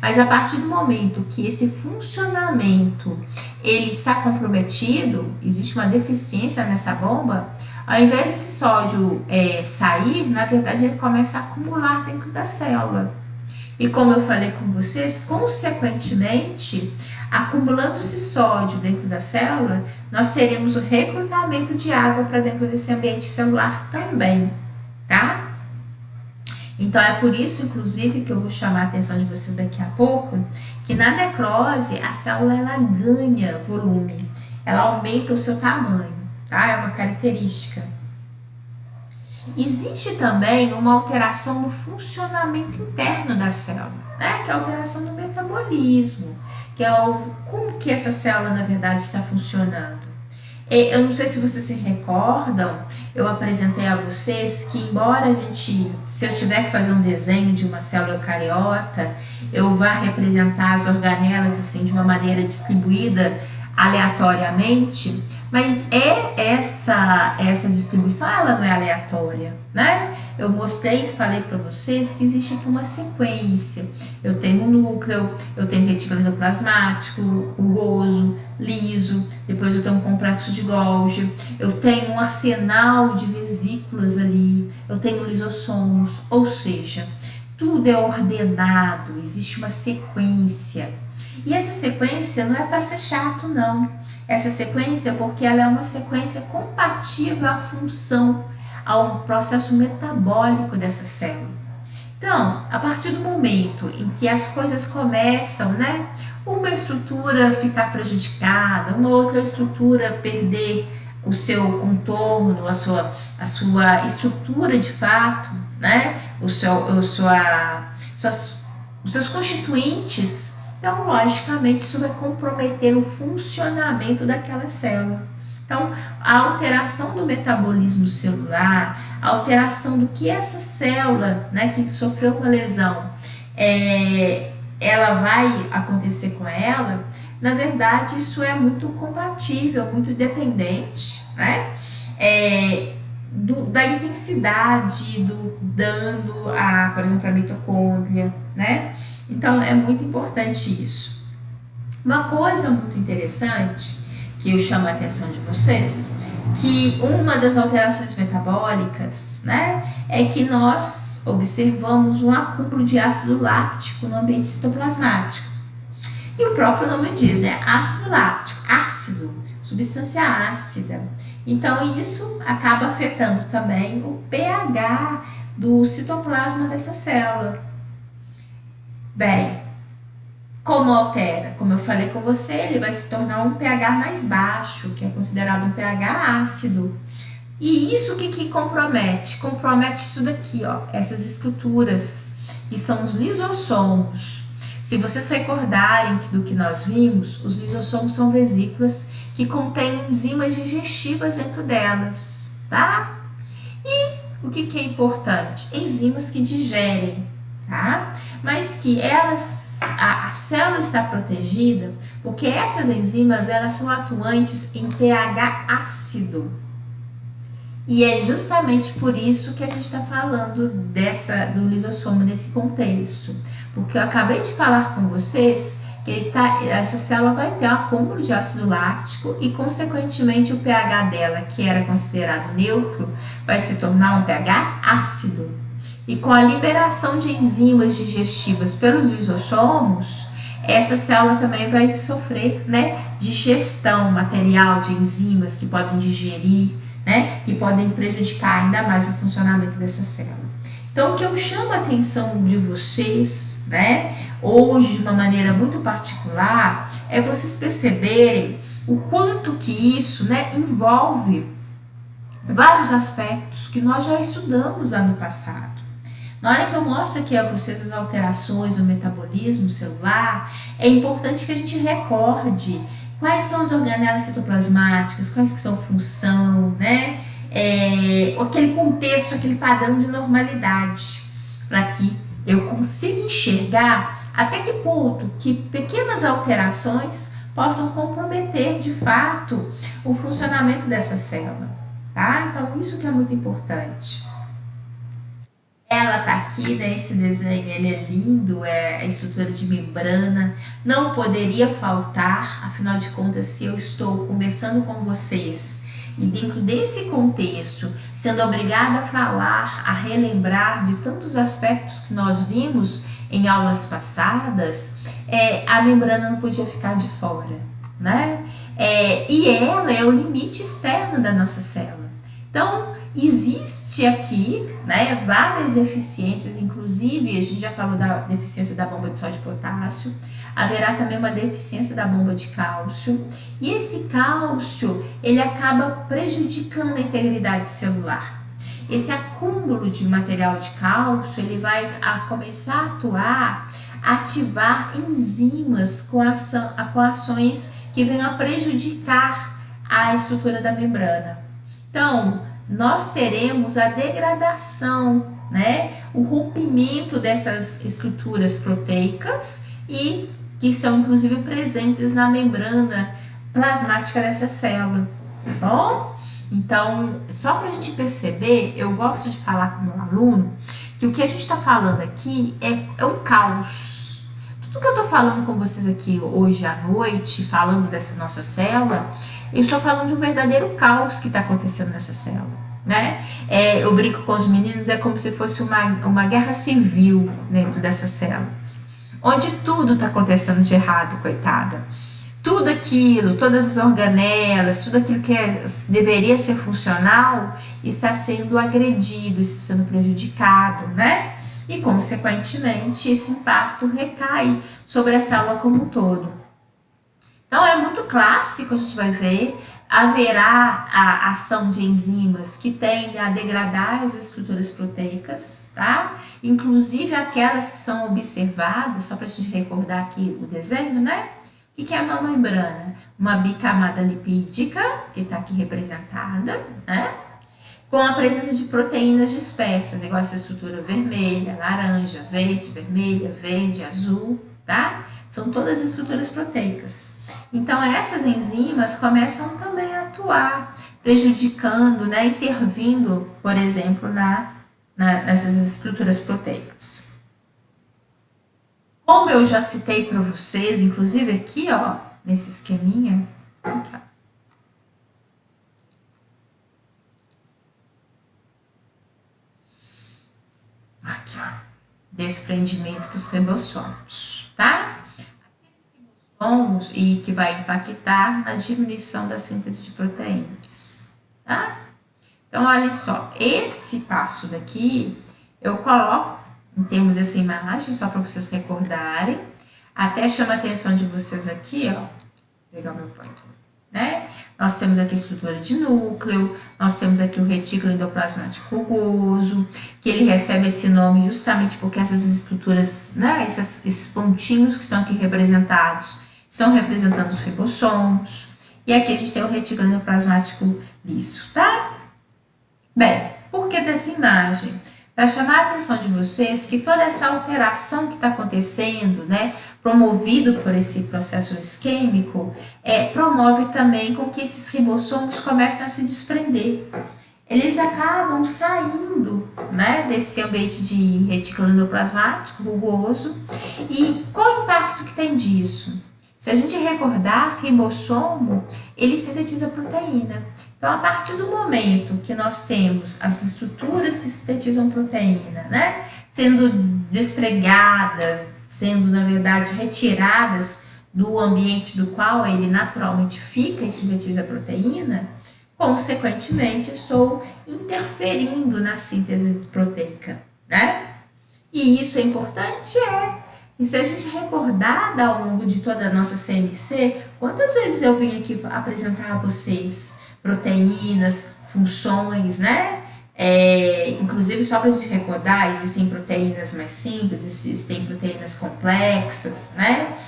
A: Mas a partir do momento que esse funcionamento ele está comprometido, existe uma deficiência nessa bomba, ao invés desse sódio sair, na verdade ele começa a acumular dentro da célula. E como eu falei com vocês, consequentemente, acumulando-se sódio dentro da célula, nós teremos o recrutamento de água para dentro desse ambiente celular também, tá? Então é por isso, inclusive, que eu vou chamar a atenção de vocês daqui a pouco, que na necrose a célula ela ganha volume, ela aumenta o seu tamanho, tá? É uma característica. Existe também uma alteração no funcionamento interno da célula, né? Que é a alteração no metabolismo, que é como que essa célula, na verdade, está funcionando. Eu não sei se vocês se recordam, eu apresentei a vocês que embora se eu tiver que fazer um desenho de uma célula eucariota, eu vá representar as organelas assim de uma maneira distribuída aleatoriamente, mas essa distribuição ela não é aleatória, né? Eu mostrei e falei para vocês que existe aqui uma sequência. Eu tenho um núcleo, eu tenho retículo endoplasmático, rugoso, liso, depois eu tenho um complexo de Golgi, eu tenho um arsenal de vesículas ali, eu tenho lisossomos, ou seja, tudo é ordenado, existe uma sequência. E essa sequência não é para ser chato, não. Essa sequência, porque ela é uma sequência compatível à função, ao processo metabólico dessa célula. Então, a partir do momento em que as coisas começam, né, uma estrutura ficar prejudicada, uma outra estrutura perder o seu contorno, a sua estrutura de fato, né, os seus constituintes, então, logicamente, isso vai comprometer o funcionamento daquela célula. Então, a alteração do metabolismo celular, a alteração do que essa célula, né, que sofreu uma lesão, ela vai acontecer com ela, na verdade, isso é muito compatível, muito dependente, né, da intensidade do dano, por exemplo, a mitocôndria, né? Então, é muito importante isso. Uma coisa muito interessante que eu chamo a atenção de vocês, que uma das alterações metabólicas, né, é que nós observamos um acúmulo de ácido láctico no ambiente citoplasmático. E o próprio nome diz, né, ácido láctico, ácido, substância ácida. Então, isso acaba afetando também o pH do citoplasma dessa célula. Bem, como altera? Como eu falei com você, ele vai se tornar um pH mais baixo, que é considerado um pH ácido. E isso o que compromete? Compromete isso daqui, ó, essas estruturas, que são os lisossomos. Se vocês recordarem do que nós vimos, os lisossomos são vesículas que contêm enzimas digestivas dentro delas, tá? E o que é importante? Enzimas que digerem, tá? Mas que a célula está protegida porque essas enzimas, elas são atuantes em pH ácido. E é justamente por isso que a gente está falando do lisossomo nesse contexto. Porque eu acabei de falar com vocês que essa célula vai ter um acúmulo de ácido láctico e, consequentemente, o pH dela, que era considerado neutro, vai se tornar um pH ácido. E com a liberação de enzimas digestivas pelos lisossomos, essa célula também vai sofrer, né, digestão material de enzimas que podem digerir, né, que podem prejudicar ainda mais o funcionamento dessa célula. Então, o que eu chamo a atenção de vocês, né, hoje de uma maneira muito particular, é vocês perceberem o quanto que isso, né, envolve vários aspectos que nós já estudamos lá no passado. Na hora que eu mostro aqui a vocês as alterações no metabolismo celular, é importante que a gente recorde quais são as organelas citoplasmáticas, quais que são a função, né? Aquele contexto, aquele padrão de normalidade, para que eu consiga enxergar até que ponto que pequenas alterações possam comprometer de fato o funcionamento dessa célula, tá? Então isso que é muito importante. Ela tá aqui, né? Esse desenho, ele é lindo, é a estrutura de membrana, não poderia faltar, afinal de contas, se eu estou conversando com vocês e dentro desse contexto, sendo obrigada a falar, a relembrar de tantos aspectos que nós vimos em aulas passadas, a membrana não podia ficar de fora, né? E ela é o limite externo da nossa célula. Então, existe aqui, né, várias deficiências, inclusive a gente já falou da deficiência da bomba de sódio e potássio, haverá também uma deficiência da bomba de cálcio, e esse cálcio, ele acaba prejudicando a integridade celular. Esse acúmulo de material de cálcio, ele vai começar a atuar, ativar enzimas com ações que venham a prejudicar a estrutura da membrana. Então, nós teremos a degradação, né, o rompimento dessas estruturas proteicas e que são inclusive presentes na membrana plasmática dessa célula, tá bom? Então, só para a gente perceber, eu gosto de falar com o meu aluno que o que a gente está falando aqui é um caos. Tudo que eu estou falando com vocês aqui hoje à noite, falando dessa nossa célula, eu estou falando de um verdadeiro caos que está acontecendo nessa célula, né? Eu brinco com os meninos, é como se fosse uma guerra civil dentro dessas células, onde tudo está acontecendo de errado, coitada. Tudo aquilo, todas as organelas, tudo aquilo que deveria ser funcional está sendo agredido, está sendo prejudicado, né? E, consequentemente, esse impacto recai sobre a célula como um todo. Então, é muito clássico, a gente vai ver, haverá a ação de enzimas que tendem a degradar as estruturas proteicas, tá? Inclusive aquelas que são observadas, só para a gente recordar aqui o desenho, né? O que é uma membrana? Uma bicamada lipídica, que está aqui representada, né? Com a presença de proteínas dispersas, igual essa estrutura vermelha, laranja, verde, vermelha, verde, azul, tá? São todas estruturas proteicas. Então, essas enzimas começam também a atuar, prejudicando, né, intervindo, por exemplo, nessas estruturas proteicas. Como eu já citei para vocês, inclusive aqui, ó, nesse esqueminha, aqui, ó. Aqui, ó, desprendimento dos ribossomos, tá? E que vai impactar na diminuição da síntese de proteínas, tá? Então, olha só, esse passo daqui eu coloco em termos dessa imagem, só para vocês recordarem, até chama a atenção de vocês aqui, ó, vou pegar o meu pointer, né? Nós temos aqui a estrutura de núcleo, nós temos aqui o retículo endoplasmático rugoso, que ele recebe esse nome justamente porque essas estruturas, né, esses pontinhos que estão aqui representados, são representando os ribossomos. E aqui a gente tem o retículo endoplasmático liso, tá? Bem, por que dessa imagem? para chamar a atenção de vocês que toda essa alteração que está acontecendo, né, promovido por esse processo isquêmico, promove também com que esses ribossomos comecem a se desprender. Eles acabam saindo, né, desse ambiente de retículo endoplasmático rugoso. E qual o impacto que tem disso? Se a gente recordar, ribossomo, ele sintetiza proteína. Então, a partir do momento que nós temos as estruturas que sintetizam proteína, né, sendo despregadas, sendo, na verdade, retiradas do ambiente do qual ele naturalmente fica e sintetiza proteína, consequentemente, estou interferindo na síntese proteica, né? E isso é importante? E se a gente recordar ao longo de toda a nossa CMC, quantas vezes eu vim aqui apresentar a vocês proteínas, funções, né? Inclusive, só para a gente recordar, existem proteínas mais simples, existem proteínas complexas, né?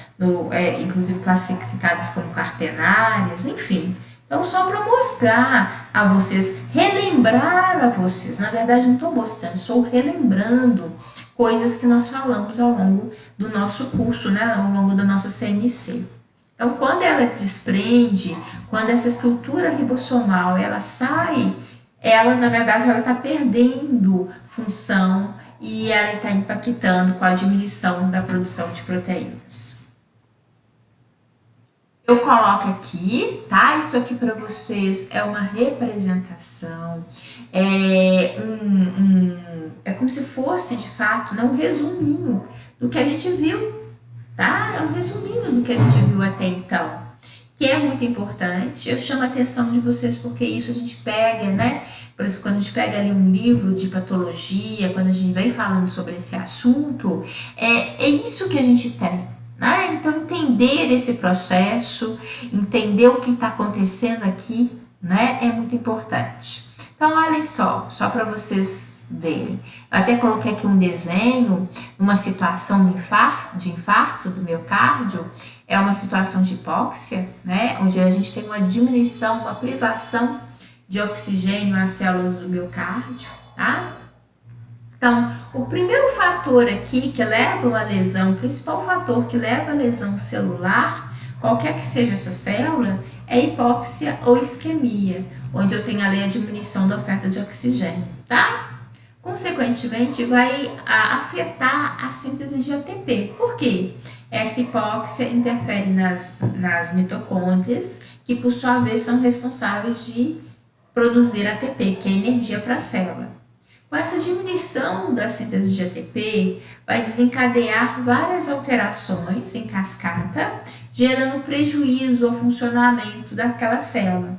A: Inclusive classificadas como quaternárias, enfim. Então, só para mostrar a vocês, relembrar a vocês, na verdade não estou mostrando, estou relembrando coisas que nós falamos ao longo do nosso curso, né, ao longo da nossa CMC. Então, quando ela desprende, quando essa estrutura ribossomal ela sai, ela, na verdade, ela está perdendo função e ela está impactando com a diminuição da produção de proteínas. Eu coloco aqui, tá? Isso aqui para vocês é uma representação, é como se fosse, de fato, né, um resuminho do que a gente viu, tá? É um resuminho do que a gente viu até então, que é muito importante. Eu chamo a atenção de vocês porque isso a gente pega, né? Por exemplo, quando a gente pega ali um livro de patologia, quando a gente vem falando sobre esse assunto, é isso que a gente tem. Então, entender esse processo, entender o que está acontecendo aqui, né, é muito importante. Então, olhem só para vocês verem. Eu até coloquei aqui um desenho, uma situação de infarto do miocárdio, é uma situação de hipóxia, né, onde a gente tem uma diminuição, uma privação de oxigênio às células do miocárdio, tá? Então, o primeiro fator aqui que leva a uma lesão, o principal fator que leva a lesão celular, qualquer que seja essa célula, é hipóxia ou isquemia, onde eu tenho ali a diminuição da oferta de oxigênio, tá? Consequentemente, vai afetar a síntese de ATP. Por quê? Essa hipóxia interfere nas mitocôndrias, que por sua vez são responsáveis de produzir ATP, que é energia para a célula. Com essa diminuição da síntese de ATP, vai desencadear várias alterações em cascata, gerando prejuízo ao funcionamento daquela célula.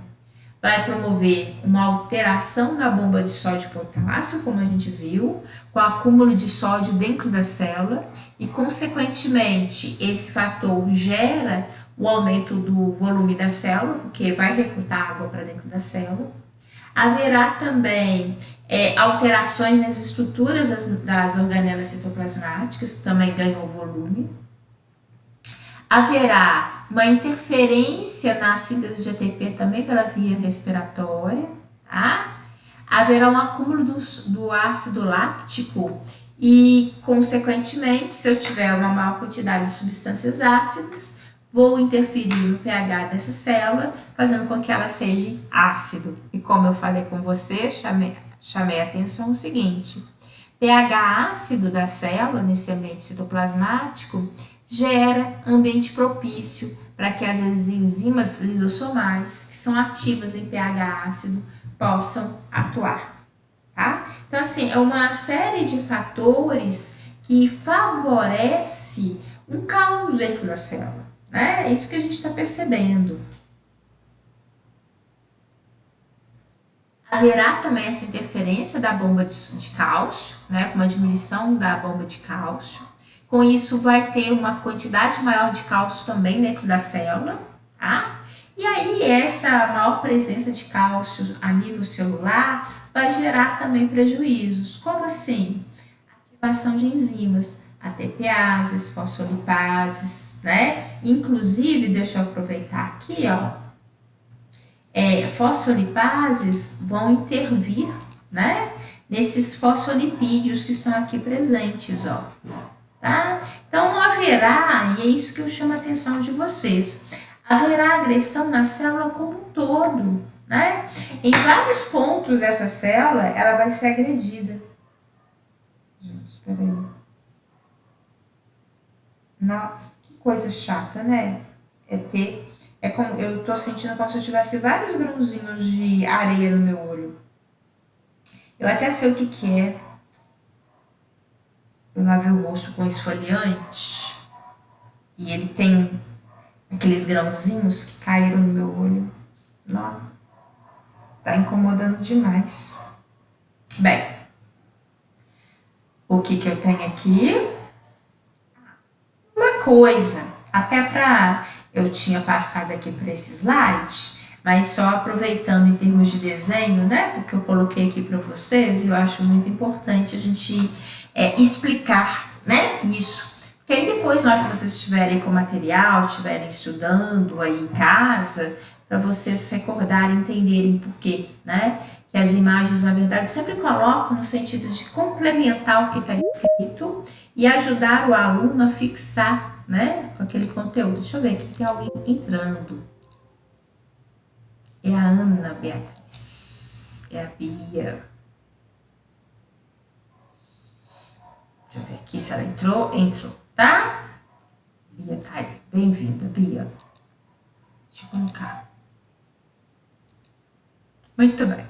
A: Vai promover uma alteração da bomba de sódio e potássio, como a gente viu, com acúmulo de sódio dentro da célula e, consequentemente, esse fator gera o aumento do volume da célula, porque vai recrutar água para dentro da célula. Haverá também alterações nas estruturas das organelas citoplasmáticas, que também ganham volume. Haverá uma interferência na síntese de ATP também pela via respiratória, tá? Haverá um acúmulo do ácido láctico e, consequentemente, se eu tiver uma maior quantidade de substâncias ácidas, vou interferir no pH dessa célula, fazendo com que ela seja ácido. E como eu falei com você, chamei a atenção o seguinte: pH ácido da célula, nesse ambiente citoplasmático, gera ambiente propício para que as enzimas lisossomais, que são ativas em pH ácido, possam atuar, tá? Então, assim, é uma série de fatores que favorece um caos dentro da célula, né? É isso que a gente está percebendo. Haverá também essa interferência da bomba de cálcio, né, com uma diminuição da bomba de cálcio. Com isso, vai ter uma quantidade maior de cálcio também dentro da célula, tá? E aí, essa maior presença de cálcio a nível celular vai gerar também prejuízos. Como assim? Ativação de enzimas, ATPases, fosfolipases, né? Inclusive, deixa eu aproveitar aqui, ó. Fosfolipases vão intervir, né, nesses fosfolipídios que estão aqui presentes, ó. Tá? Então, haverá, e é isso que eu chamo a atenção de vocês, haverá agressão na célula como um todo, né? Em vários pontos dessa célula, ela vai ser agredida. Gente, espera aí. Não, que coisa chata, né? É como, eu tô sentindo como se eu tivesse vários grãozinhos de areia no meu olho. Eu até sei o que que é. Eu lavei o rosto com esfoliante e ele tem aqueles grãozinhos que caíram no meu olho. Não, tá incomodando demais. Bem, o que que eu tenho aqui? Uma coisa, até para eu tinha passado aqui por esse slide, mas só aproveitando em termos de desenho, né? Porque eu coloquei aqui para vocês e eu acho muito importante a gente explicar, né? Isso. Porque aí depois, na hora que vocês estiverem com material, estiverem estudando aí em casa, para vocês se recordarem, entenderem por quê, né? Que as imagens, na verdade, eu sempre coloco no sentido de complementar o que está escrito e ajudar o aluno a fixar, né, com aquele conteúdo. Deixa eu ver aqui, tem alguém entrando. É a Ana Beatriz. É a Bia. Deixa eu ver aqui se ela entrou. Entrou, tá? Bia tá aí. Bem-vinda, Bia. Deixa eu colocar. Muito bem.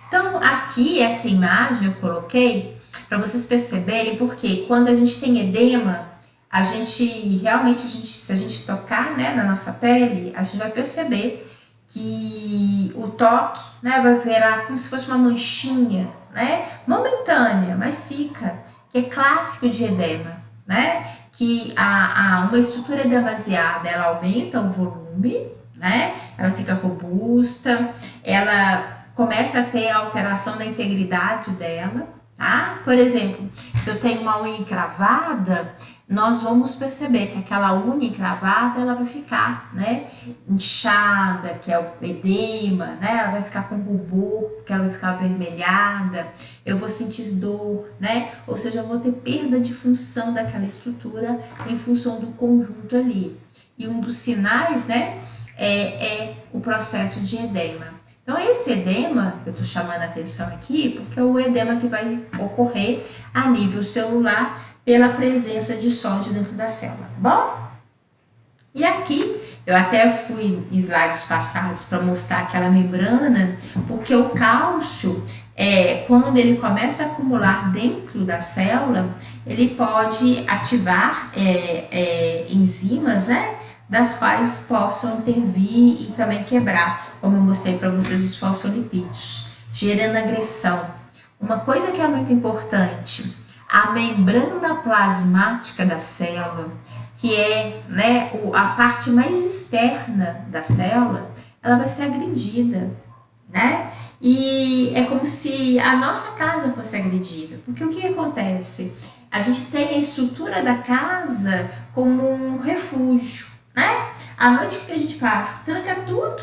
A: Então, aqui, essa imagem eu coloquei para vocês perceberem, porque quando a gente tem edema, a gente realmente, se a gente tocar, né, na nossa pele, a gente vai perceber que o toque, né, vai virar como se fosse uma manchinha, né, momentânea, mas fica, que é clássico de edema, né, que uma estrutura demasiada, ela aumenta o volume, né, ela fica robusta, ela começa a ter alteração da integridade dela, tá? Por exemplo, se eu tenho uma unha encravada, nós vamos perceber que aquela unha encravada, ela vai ficar, né, inchada, que é o edema, né, ela vai ficar com rubor, porque ela vai ficar avermelhada, eu vou sentir dor, né, ou seja, eu vou ter perda de função daquela estrutura em função do conjunto ali. E um dos sinais, né, é o processo de edema. Então, esse edema, eu estou chamando a atenção aqui, porque é o edema que vai ocorrer a nível celular pela presença de sódio dentro da célula, tá bom? E aqui, eu até fui em slides passados para mostrar aquela membrana, porque o cálcio, quando ele começa a acumular dentro da célula, ele pode ativar enzimas, né, das quais possam intervir e também quebrar, como eu mostrei para vocês, os fosfolipídios, gerando agressão. Uma coisa que é muito importante, a membrana plasmática da célula, que é, né, a parte mais externa da célula, ela vai ser agredida, né? E é como se a nossa casa fosse agredida, porque o que acontece? A gente tem a estrutura da casa como um refúgio, né? À noite o que a gente faz? Tranca tudo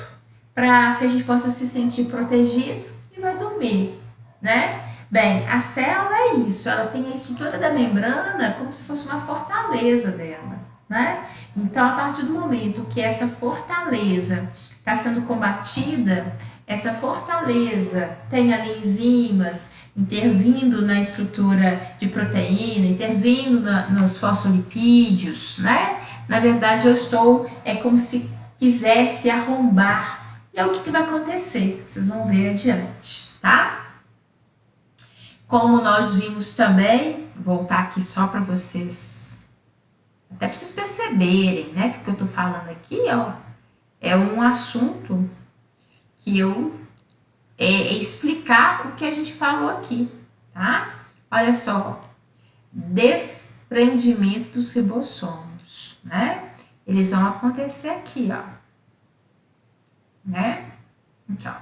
A: para que a gente possa se sentir protegido e vai dormir, né? Bem, a célula é isso, ela tem a estrutura da membrana como se fosse uma fortaleza dela, né? Então, a partir do momento que essa fortaleza está sendo combatida, essa fortaleza tem ali enzimas intervindo na estrutura de proteína, intervindo nos fosfolipídios, né? Na verdade, eu estou, é como se quisesse arrombar. E é o que vai acontecer, vocês vão ver adiante, tá? Como nós vimos também, vou voltar aqui só para vocês, até para vocês perceberem, né, que o que eu tô falando aqui, ó, é um assunto que eu explicar o que a gente falou aqui, tá? Olha só, desprendimento dos ribossomos, né? Eles vão acontecer aqui, ó, né? Então,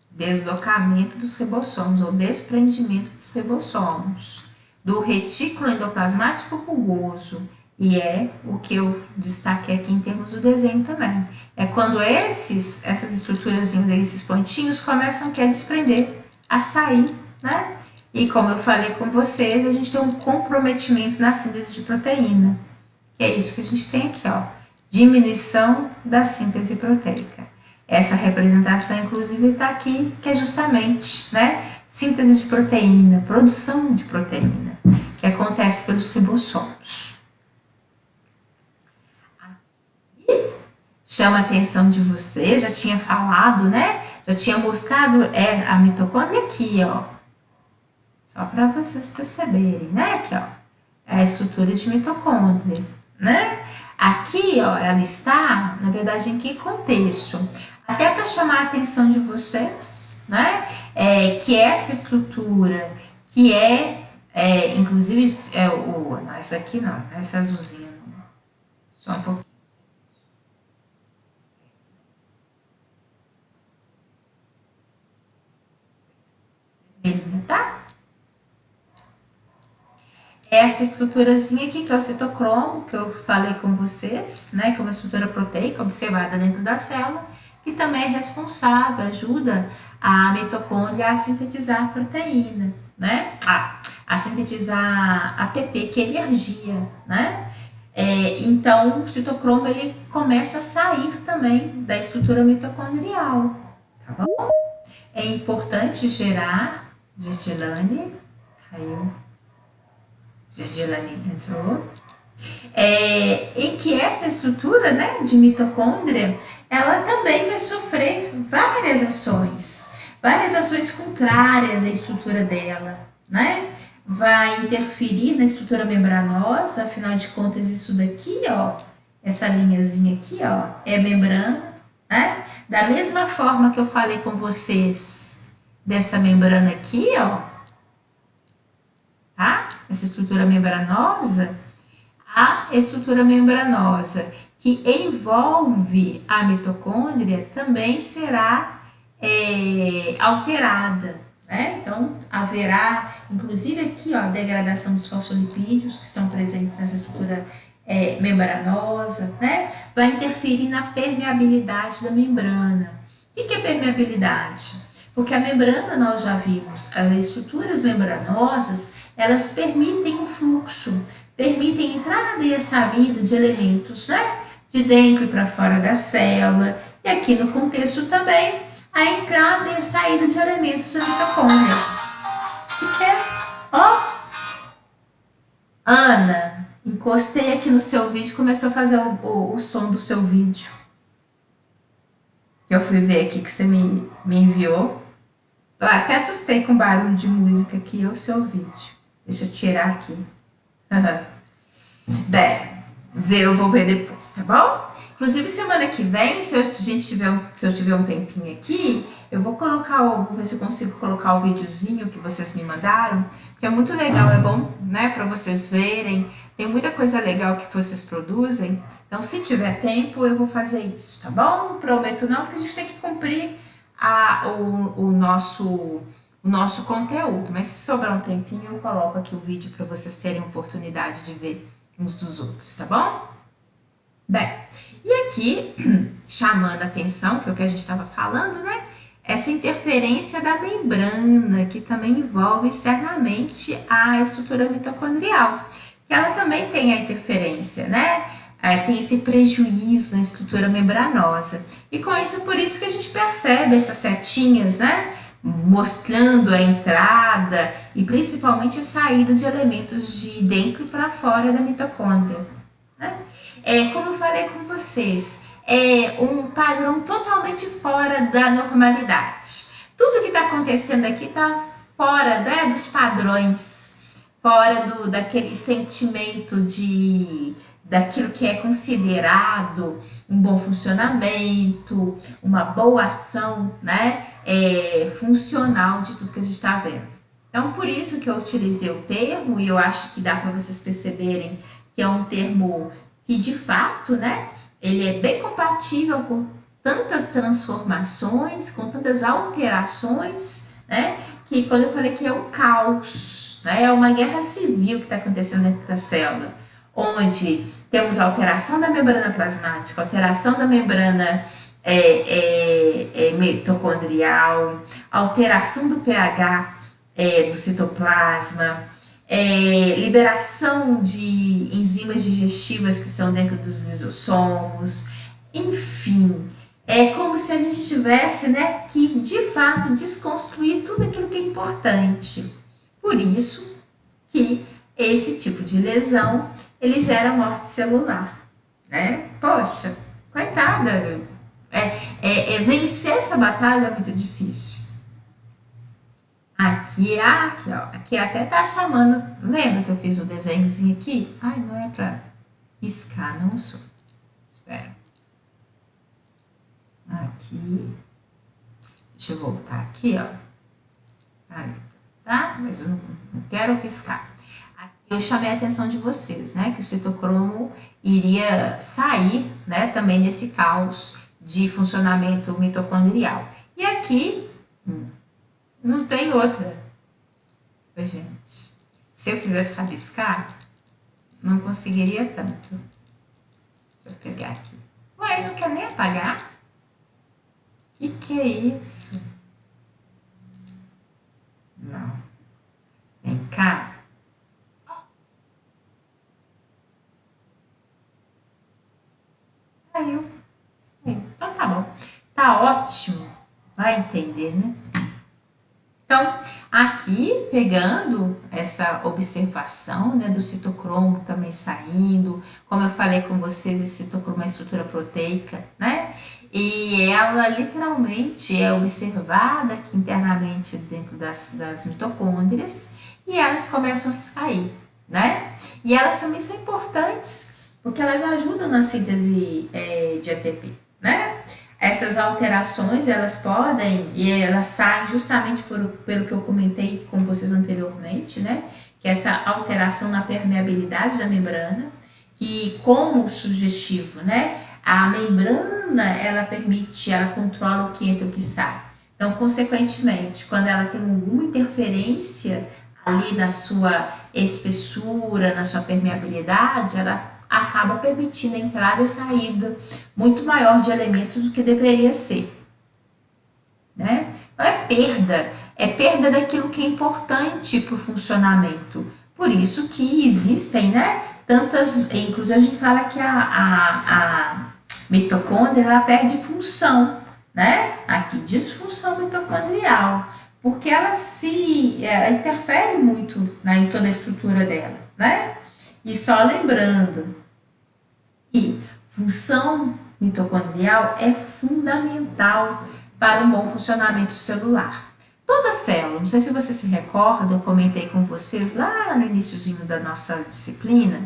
A: deslocamento dos ribossomos ou desprendimento dos ribossomos do retículo endoplasmático rugoso, e é o que eu destaquei aqui em termos do desenho também. É quando essas estruturas, esses pontinhos começam a desprender a sair, né? E como eu falei com vocês, a gente tem um comprometimento na síntese de proteína, que é isso que a gente tem aqui, ó, diminuição da síntese proteica. Essa representação, inclusive, está aqui, que é justamente, né, síntese de proteína, produção de proteína, que acontece pelos ribossomos. Aqui, chama a atenção de você, já tinha falado, né, já tinha mostrado a mitocôndria aqui, ó, só para vocês perceberem, né, aqui, ó, é a estrutura de mitocôndria, né? Aqui, ó, ela está, na verdade, em que contexto? Até para chamar a atenção de vocês, né? Que essa estrutura, que inclusive, não, essa aqui não, essa azulzinha, só um pouquinho. Tá? Essa estruturazinha aqui, que é o citocromo, que eu falei com vocês, né, que é uma estrutura proteica observada dentro da célula, que também é responsável, ajuda a mitocôndria a sintetizar proteína, né, a sintetizar ATP, que é energia, né. Então, o citocromo, ele começa a sair também da estrutura mitocondrial, tá bom? É importante gerar, Gestilane, caiu. Gestilane entrou, em que essa estrutura, né, de mitocôndria, ela também vai sofrer várias ações contrárias à estrutura dela, né? Vai interferir na estrutura membranosa, afinal de contas, isso daqui, ó, essa linhazinha aqui, ó, é membrana, né? Da mesma forma que eu falei com vocês dessa membrana aqui, ó, tá? Essa estrutura membranosa, a estrutura membranosa que envolve a mitocôndria também será alterada, né? Então, haverá, inclusive aqui, ó, a degradação dos fosfolipídios que são presentes nessa estrutura membranosa, né? Vai interferir na permeabilidade da membrana. O que é permeabilidade? Porque a membrana, nós já vimos, as estruturas membranosas, elas permitem o fluxo, permitem a entrada e a saída de elementos, né? De dentro para fora da célula. E aqui no contexto também, a entrada e a saída de elementos da mitocôndria. Que é? Ó, Ana, encostei aqui no seu vídeo e começou a fazer o som do seu vídeo. Que eu fui ver aqui que você me enviou. Eu até assustei com o barulho de música aqui, o seu vídeo. Deixa eu tirar aqui. Bem, eu vou ver depois, tá bom? Inclusive, semana que vem, se eu tiver um tempinho aqui, eu vou vou ver se eu consigo colocar o videozinho que vocês me mandaram, porque é muito legal, é bom, né, para vocês verem. Tem muita coisa legal que vocês produzem. Então, se tiver tempo, eu vou fazer isso, tá bom? Não prometo não, porque a gente tem que cumprir o nosso conteúdo. Mas se sobrar um tempinho, eu coloco aqui o vídeo para vocês terem oportunidade de ver uns dos outros, tá bom? Bem, e aqui, chamando a atenção, que é o que a gente estava falando, né? Essa interferência da membrana, que também envolve externamente a estrutura mitocondrial, que ela também tem a interferência, né? Tem esse prejuízo na estrutura membranosa. E com isso, é por isso que a gente percebe essas setinhas, né? Mostrando a entrada e principalmente a saída de elementos de dentro para fora da mitocôndria, né? Como eu falei com vocês, é um padrão totalmente fora da normalidade. Tudo que está acontecendo aqui está fora, né, dos padrões, fora daquele sentimento daquilo que é considerado um bom funcionamento, uma boa ação, né, funcional de tudo que a gente está vendo. Então, por isso que eu utilizei o termo, e eu acho que dá para vocês perceberem que é um termo que, de fato, né, ele é bem compatível com tantas transformações, com tantas alterações, né, que quando eu falei que é um caos, né, é uma guerra civil que está acontecendo dentro da célula, onde temos alteração da membrana plasmática, alteração da membrana mitocondrial, alteração do pH do citoplasma, liberação de enzimas digestivas que estão dentro dos lisossomos, enfim. É como se a gente tivesse, né, que de fato desconstruir tudo aquilo que é importante. Por isso que esse tipo de lesão ele gera morte celular, né? Poxa, coitada, vencer essa batalha é muito difícil. Aqui, ó, aqui até tá chamando. Lembra que eu fiz o desenhozinho aqui? Ai, não é pra riscar, não sou. Espera. Aqui. Deixa eu voltar aqui, ó. Aí, tá? Mas eu não quero riscar. Aqui eu chamei a atenção de vocês, né? Que o citocromo iria sair, né? Também nesse caos de funcionamento mitocondrial. E aqui não tem outra. Gente, se eu quisesse rabiscar, não conseguiria tanto. Deixa eu pegar aqui. Ué, não quer nem apagar? Que é isso? Não. Vem cá. Saiu. Então tá bom. Tá ótimo. Vai entender, né? Então, aqui, pegando essa observação, né, do citocromo também saindo, como eu falei com vocês, esse citocromo é uma estrutura proteica, né? E ela literalmente é observada aqui internamente dentro das mitocôndrias e elas começam a sair, né? E elas também são importantes porque elas ajudam na síntese de ATP, né? Essas alterações, elas podem, e elas saem justamente pelo que eu comentei com vocês anteriormente, né? Que é essa alteração na permeabilidade da membrana, que como sugestivo, né? A membrana, ela controla o que entra e o que sai. Então, consequentemente, quando ela tem alguma interferência ali na sua espessura, na sua permeabilidade, ela acaba permitindo a entrada e saída muito maior de elementos do que deveria ser, né? Então é perda daquilo que é importante para o funcionamento. Por isso que existem, né, tantas, inclusive a gente fala que a mitocôndria, ela perde função, né? Aqui, disfunção mitocondrial, porque ela interfere muito, né, em toda a estrutura dela, né? E só lembrando que função mitocondrial é fundamental para um bom funcionamento celular. Toda célula, não sei se você se recorda, eu comentei com vocês lá no iniciozinho da nossa disciplina,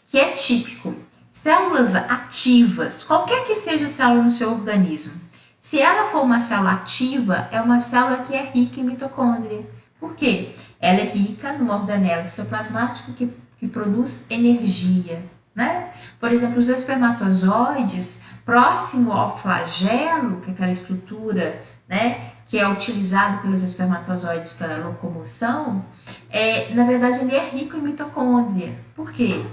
A: que é típico, células ativas, qualquer que seja a célula no seu organismo, se ela for uma célula ativa, é uma célula que é rica em mitocôndria. Por quê? Ela é rica no organelo citoplasmático que produz energia, né? Por exemplo, os espermatozoides, próximo ao flagelo, que é aquela estrutura, né, que é utilizado pelos espermatozoides para locomoção, na verdade ele é rico em mitocôndria. Por quê?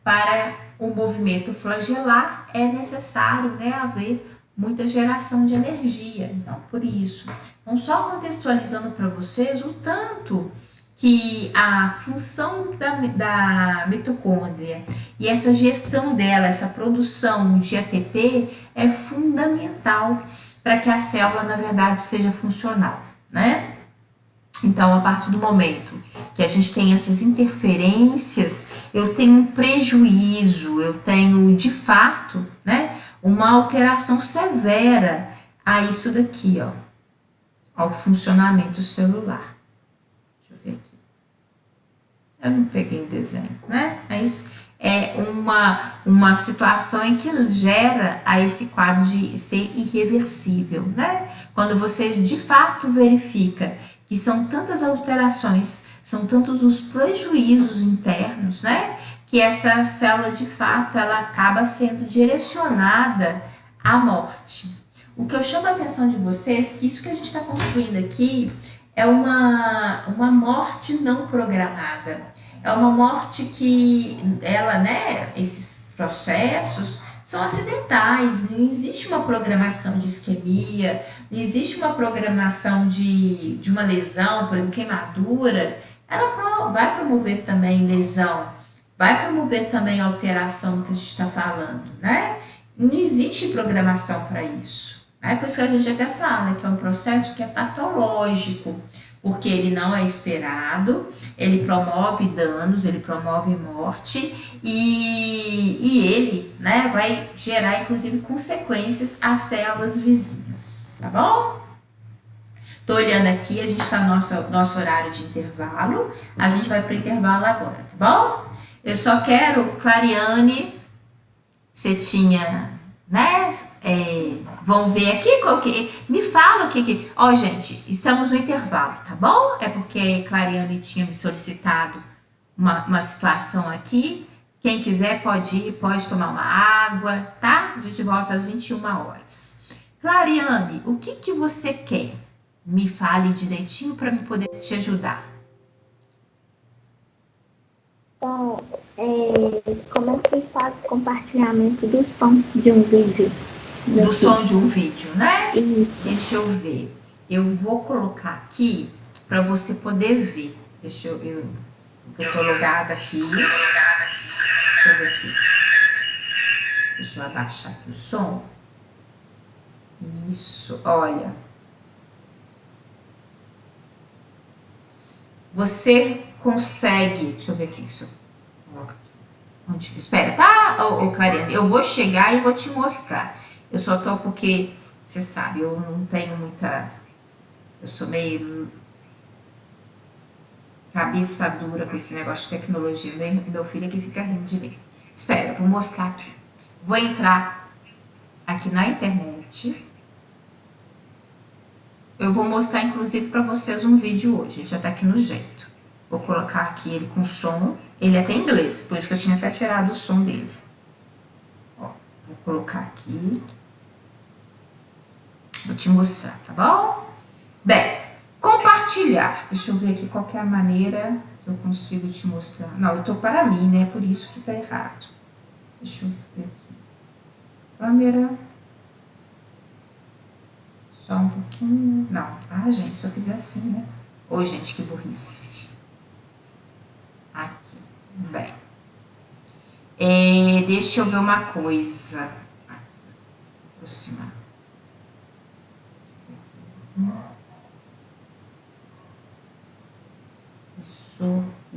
A: Para o movimento flagelar é necessário, né, haver muita geração de energia. Então, por isso. Então, só contextualizando para vocês o tanto que a função da mitocôndria e essa gestão dela, essa produção de ATP é fundamental para que a célula, na verdade, seja funcional, né? Então, a partir do momento que a gente tem essas interferências, eu tenho um prejuízo, eu tenho, de fato, né, uma alteração severa a isso daqui, ó, ao funcionamento celular. Deixa eu ver aqui. Eu não peguei o desenho, né? Mas é uma situação em que gera a esse quadro de ser irreversível, né? Quando você de fato verifica que são tantas alterações, são tantos os prejuízos internos, né? Que essa célula de fato ela acaba sendo direcionada à morte. O que eu chamo a atenção de vocês é que isso que a gente está construindo aqui é uma morte não programada. É uma morte que ela, né, esses processos são acidentais, não existe uma programação de isquemia, não existe uma programação de uma lesão, por exemplo, queimadura, ela vai promover também lesão, vai promover também alteração que a gente está falando, né? Não existe programação para isso. Né? Por isso que a gente até fala que é um processo que é patológico, porque ele não é esperado, ele promove danos, ele promove morte e ele, né, vai gerar inclusive consequências às células vizinhas, tá bom? Tô olhando aqui, a gente está no nosso horário de intervalo, a gente vai para o intervalo agora, tá bom? Eu só quero, Clariane, você tinha, né? Vão ver aqui qual que. Me fala o que. Ó, gente, estamos no intervalo, tá bom? É porque Clariane tinha me solicitado uma situação aqui. Quem quiser pode ir, pode tomar uma água, tá? A gente volta às 21 horas. Clariane, o que você quer? Me fale direitinho para me poder te ajudar.
B: Então, como é que faz o compartilhamento do som de um vídeo?
A: Do som de um vídeo, né?
B: Isso.
A: Deixa eu ver. Eu vou colocar aqui para você poder ver. Deixa eu tô logada aqui. Deixa eu ver aqui. Deixa eu abaixar aqui o som. Isso, olha. Você consegue. Deixa eu ver aqui isso. Coloca aqui. Espera, tá, ô Clariane? Eu vou chegar e vou te mostrar. Eu só tô porque, você sabe, eu não tenho muita. Eu sou meio cabeça dura com esse negócio de tecnologia. Meu filho aqui fica rindo de mim. Espera, eu vou mostrar aqui. Vou entrar aqui na internet. Eu vou mostrar, inclusive, para vocês um vídeo hoje. Já tá aqui no jeito. Vou colocar aqui ele com som. Ele é até em inglês, por isso que eu tinha até tirado o som dele. Ó, vou colocar aqui. Vou te mostrar, tá bom? Bem, compartilhar. Deixa eu ver aqui qual que é a maneira que eu consigo te mostrar. Não, eu tô para mim, né? Por isso que tá errado. Deixa eu ver aqui. Câmera. Só um pouquinho. Não. Ah, gente, se eu fizer assim, né? Oi, gente, que burrice. Aqui. Bem. Deixa eu ver uma coisa. Aqui. Aproximar.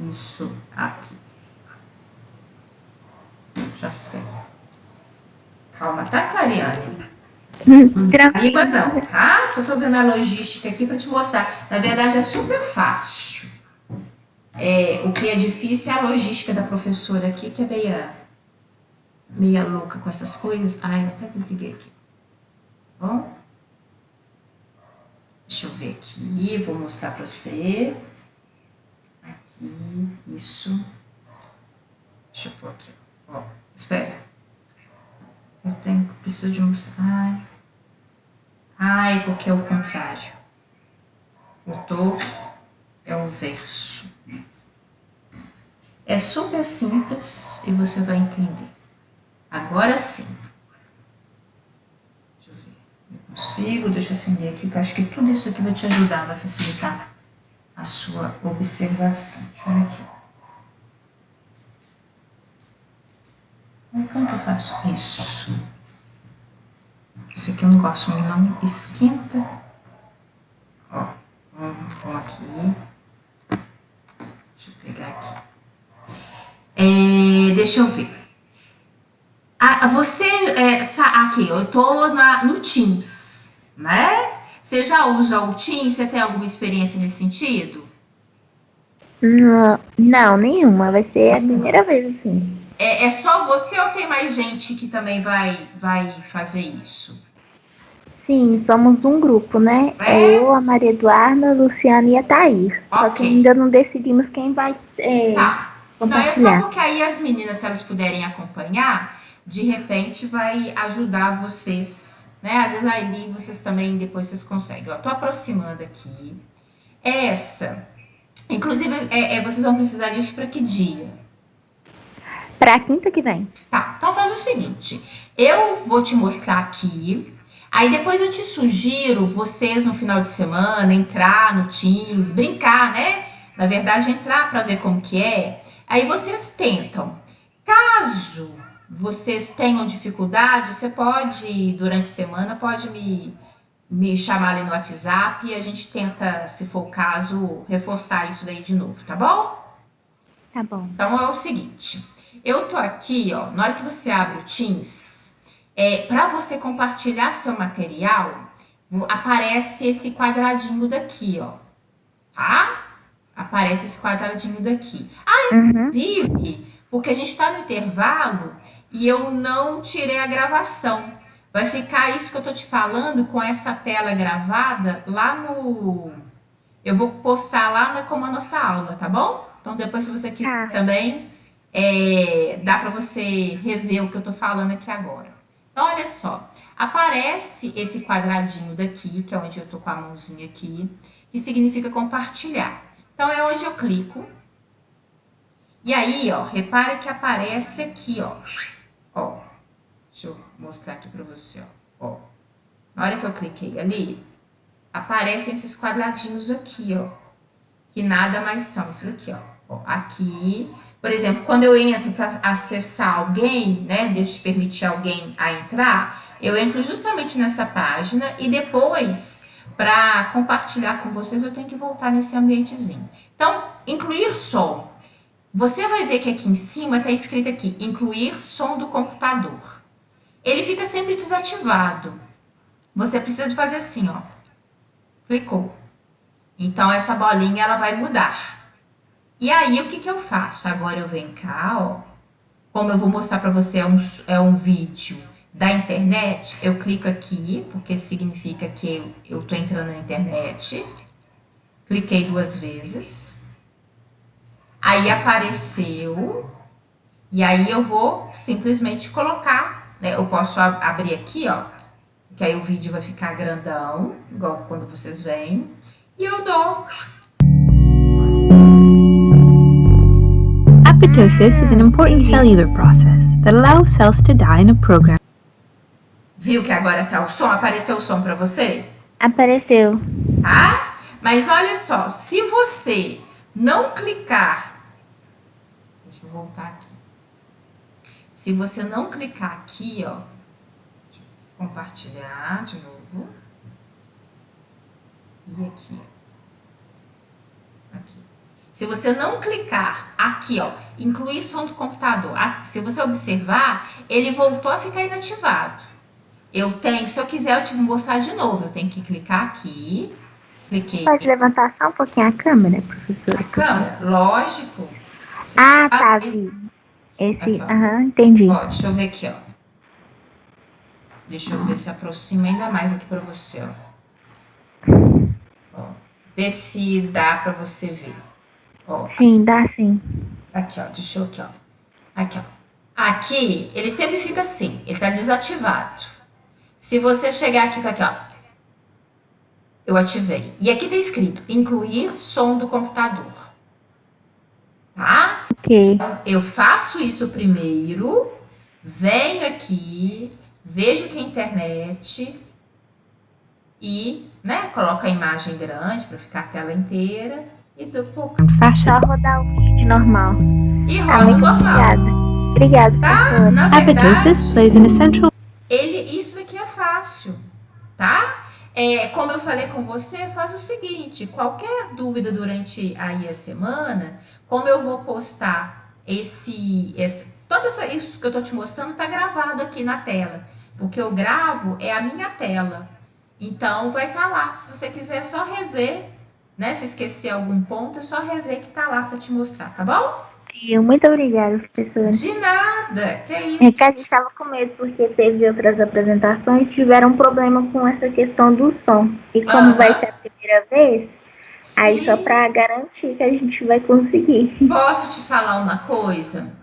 A: Isso. Aqui. Já sei. Calma, tá, Clariane? Não desliga não, tá? Só tô vendo a logística aqui para te mostrar. Na verdade, é super fácil. O que é difícil é a logística da professora aqui, que é meia louca com essas coisas. Ai, eu até desliguei aqui. Bom? Deixa eu ver aqui, vou mostrar para você. Aqui, isso. Deixa eu pôr aqui, ó. Espera. Preciso de mostrar. Ai, porque é o contrário. É o verso. É super simples e você vai entender. Agora sim. Deixa eu ver. Eu consigo, deixa eu acender aqui, que eu acho que tudo isso aqui vai te ajudar, vai facilitar a sua observação. Deixa eu ver aqui. Como que eu faço? Isso. Esse aqui eu não gosto, não esquenta. Ó, aqui. Deixa eu pegar aqui. Deixa eu ver. Aqui, eu tô no Teams, né? Você já usa o Teams? Você tem alguma experiência nesse sentido?
B: Não, nenhuma. Vai ser a primeira vez, assim.
A: É só você ou tem mais gente que também vai fazer isso?
B: Sim, somos um grupo, né? Eu, a Maria Eduarda, a Luciana e a Thaís. Só que ainda não decidimos quem vai
A: Tá. Não, é
B: compartilhar.
A: só porque aí as meninas, se elas puderem acompanhar, de repente vai ajudar vocês, né? Às vezes ali vocês também, depois vocês conseguem. Ó, tô aproximando aqui. Inclusive, vocês vão precisar disso para que dia?
B: Pra quinta que vem.
A: Tá, então faz o seguinte, eu vou te mostrar aqui, aí depois eu te sugiro vocês no final de semana entrar no Teams, brincar, né? Na verdade, entrar para ver como que é. Aí vocês tentam. Caso vocês tenham dificuldade, você pode, durante a semana, pode me chamar ali no WhatsApp e a gente tenta, se for o caso, reforçar isso daí de novo, tá bom?
B: Tá bom.
A: Então é o seguinte, eu tô aqui, ó, na hora que você abre o Teams, para você compartilhar seu material, aparece esse quadradinho daqui, ó, tá? Aparece esse quadradinho daqui.
B: Uhum.
A: Inclusive, porque a gente está no intervalo e eu não tirei a gravação. Vai ficar isso que eu tô te falando com essa tela gravada lá no. Eu vou postar lá como a nossa aula, tá bom? Então depois, se você quiser
B: Tá.
A: também, dá para você rever o que eu tô falando aqui agora. Então, olha só, aparece esse quadradinho daqui, que é onde eu tô com a mãozinha aqui, que significa compartilhar. Então, é onde eu clico. E aí, ó, repare que aparece aqui, ó. Ó, deixa eu mostrar aqui para você, ó. Na hora que eu cliquei ali, aparecem esses quadradinhos aqui, ó. Que nada mais são isso aqui, ó. Aqui, por exemplo, quando eu entro para acessar alguém, né, deixa eu permitir alguém a entrar, eu entro justamente nessa página e depois, para compartilhar com vocês, eu tenho que voltar nesse ambientezinho. Então, incluir som. Você vai ver que aqui em cima está escrito aqui, incluir som do computador. Ele fica sempre desativado. Você precisa de fazer assim, ó. Clicou. Então, essa bolinha, ela vai mudar. E aí, o que eu faço? Agora eu venho cá, ó. Como eu vou mostrar para você, é um vídeo da internet, eu clico aqui, porque significa que eu tô entrando na internet. Cliquei 2 vezes. Aí apareceu. E aí eu vou simplesmente colocar, né? Eu posso abrir aqui, ó. Que aí o vídeo vai ficar grandão, igual quando vocês veem. E eu dou.
C: Apoptosis is an important cellular process that allows cells to die in a program.
A: Viu que agora tá o som? Apareceu o som para você?
B: Apareceu.
A: Tá? Mas olha só, se você não clicar, deixa eu voltar aqui. Se você não clicar aqui, ó, deixa eu compartilhar de novo. E aqui, aqui. Se você não clicar aqui, ó, incluir som do computador, se você observar, ele voltou a ficar inativado. Eu tenho, se eu quiser, eu te vou mostrar de novo. Eu tenho que clicar aqui. Cliquei.
B: Pode levantar só um pouquinho a câmera, professora?
A: A câmera? Lógico. Você
B: tá,
A: ver.
B: vi. Esse,
A: Aqui, ó.
B: entendi.
A: Ó, deixa eu ver aqui, ó. Deixa eu ver se aproxima ainda mais aqui pra você, ó. Vê se dá pra você ver. Ó.
B: Sim, dá sim.
A: Aqui, ó. Deixa eu aqui, ó. Aqui, ó. Aqui, ele sempre fica assim. Ele tá desativado. Se você chegar aqui e falar aqui, ó. Eu ativei. E aqui tá escrito, incluir som do computador. Tá?
B: Ok.
A: Eu faço isso primeiro, venho aqui, vejo que é internet e, né, coloco a imagem grande para ficar a tela inteira e dou pouco.
B: Só rodar o vídeo normal.
A: E roda
B: muito
A: normal.
B: Obrigada,
A: Tá?
B: professora.
A: Na
C: Apoptosis
A: verdade,
C: plays an essential.
A: isso daqui é fácil, tá? Como eu falei com você, faz o seguinte, qualquer dúvida durante aí a semana, como eu vou postar isso que eu tô te mostrando tá gravado aqui na tela. O que eu gravo é a minha tela. Então, vai estar lá. Se você quiser é só rever, né? Se esquecer algum ponto, é só rever que tá lá para te mostrar, tá bom?
B: Muito obrigada, professora.
A: De nada, que é isso.
B: É que a gente estava com medo porque teve outras apresentações, tiveram um problema com essa questão do som. E como vai ser a primeira vez, aí só para garantir que a gente vai conseguir.
A: Posso te falar uma coisa?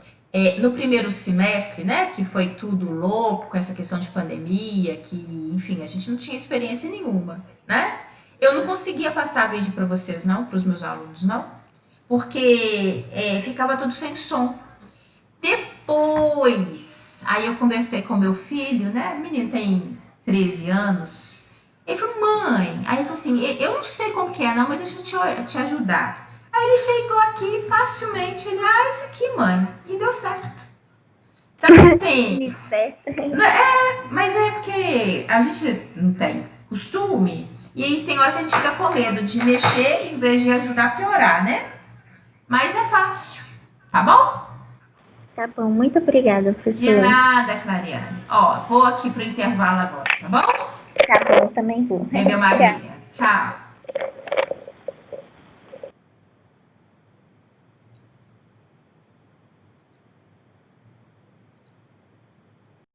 A: No primeiro semestre, né, que foi tudo louco com essa questão de pandemia, que, enfim, a gente não tinha experiência nenhuma, né? Eu não conseguia passar vídeo para vocês, não, para os meus alunos, não, porque ficava tudo sem som. depois, aí eu conversei com meu filho, né? O menino tem 13 anos. Ele falou, mãe, aí ele falou assim, eu não sei como que é não, mas deixa eu te ajudar. Aí ele chegou aqui facilmente, ele, isso aqui, mãe, e deu certo. Então, assim,
B: Menino esperto.
A: mas é porque a gente não tem costume, e aí tem hora que a gente fica com medo de mexer em vez de ajudar a piorar, né? Mas é fácil, tá bom?
B: Tá bom, muito obrigada,
A: De
B: professora.
A: nada, Clariane. Ó, vou aqui pro intervalo agora, tá bom?
B: Tá bom, também vou.
A: Vem, minha
B: Tchau.
A: magrinha. Tchau.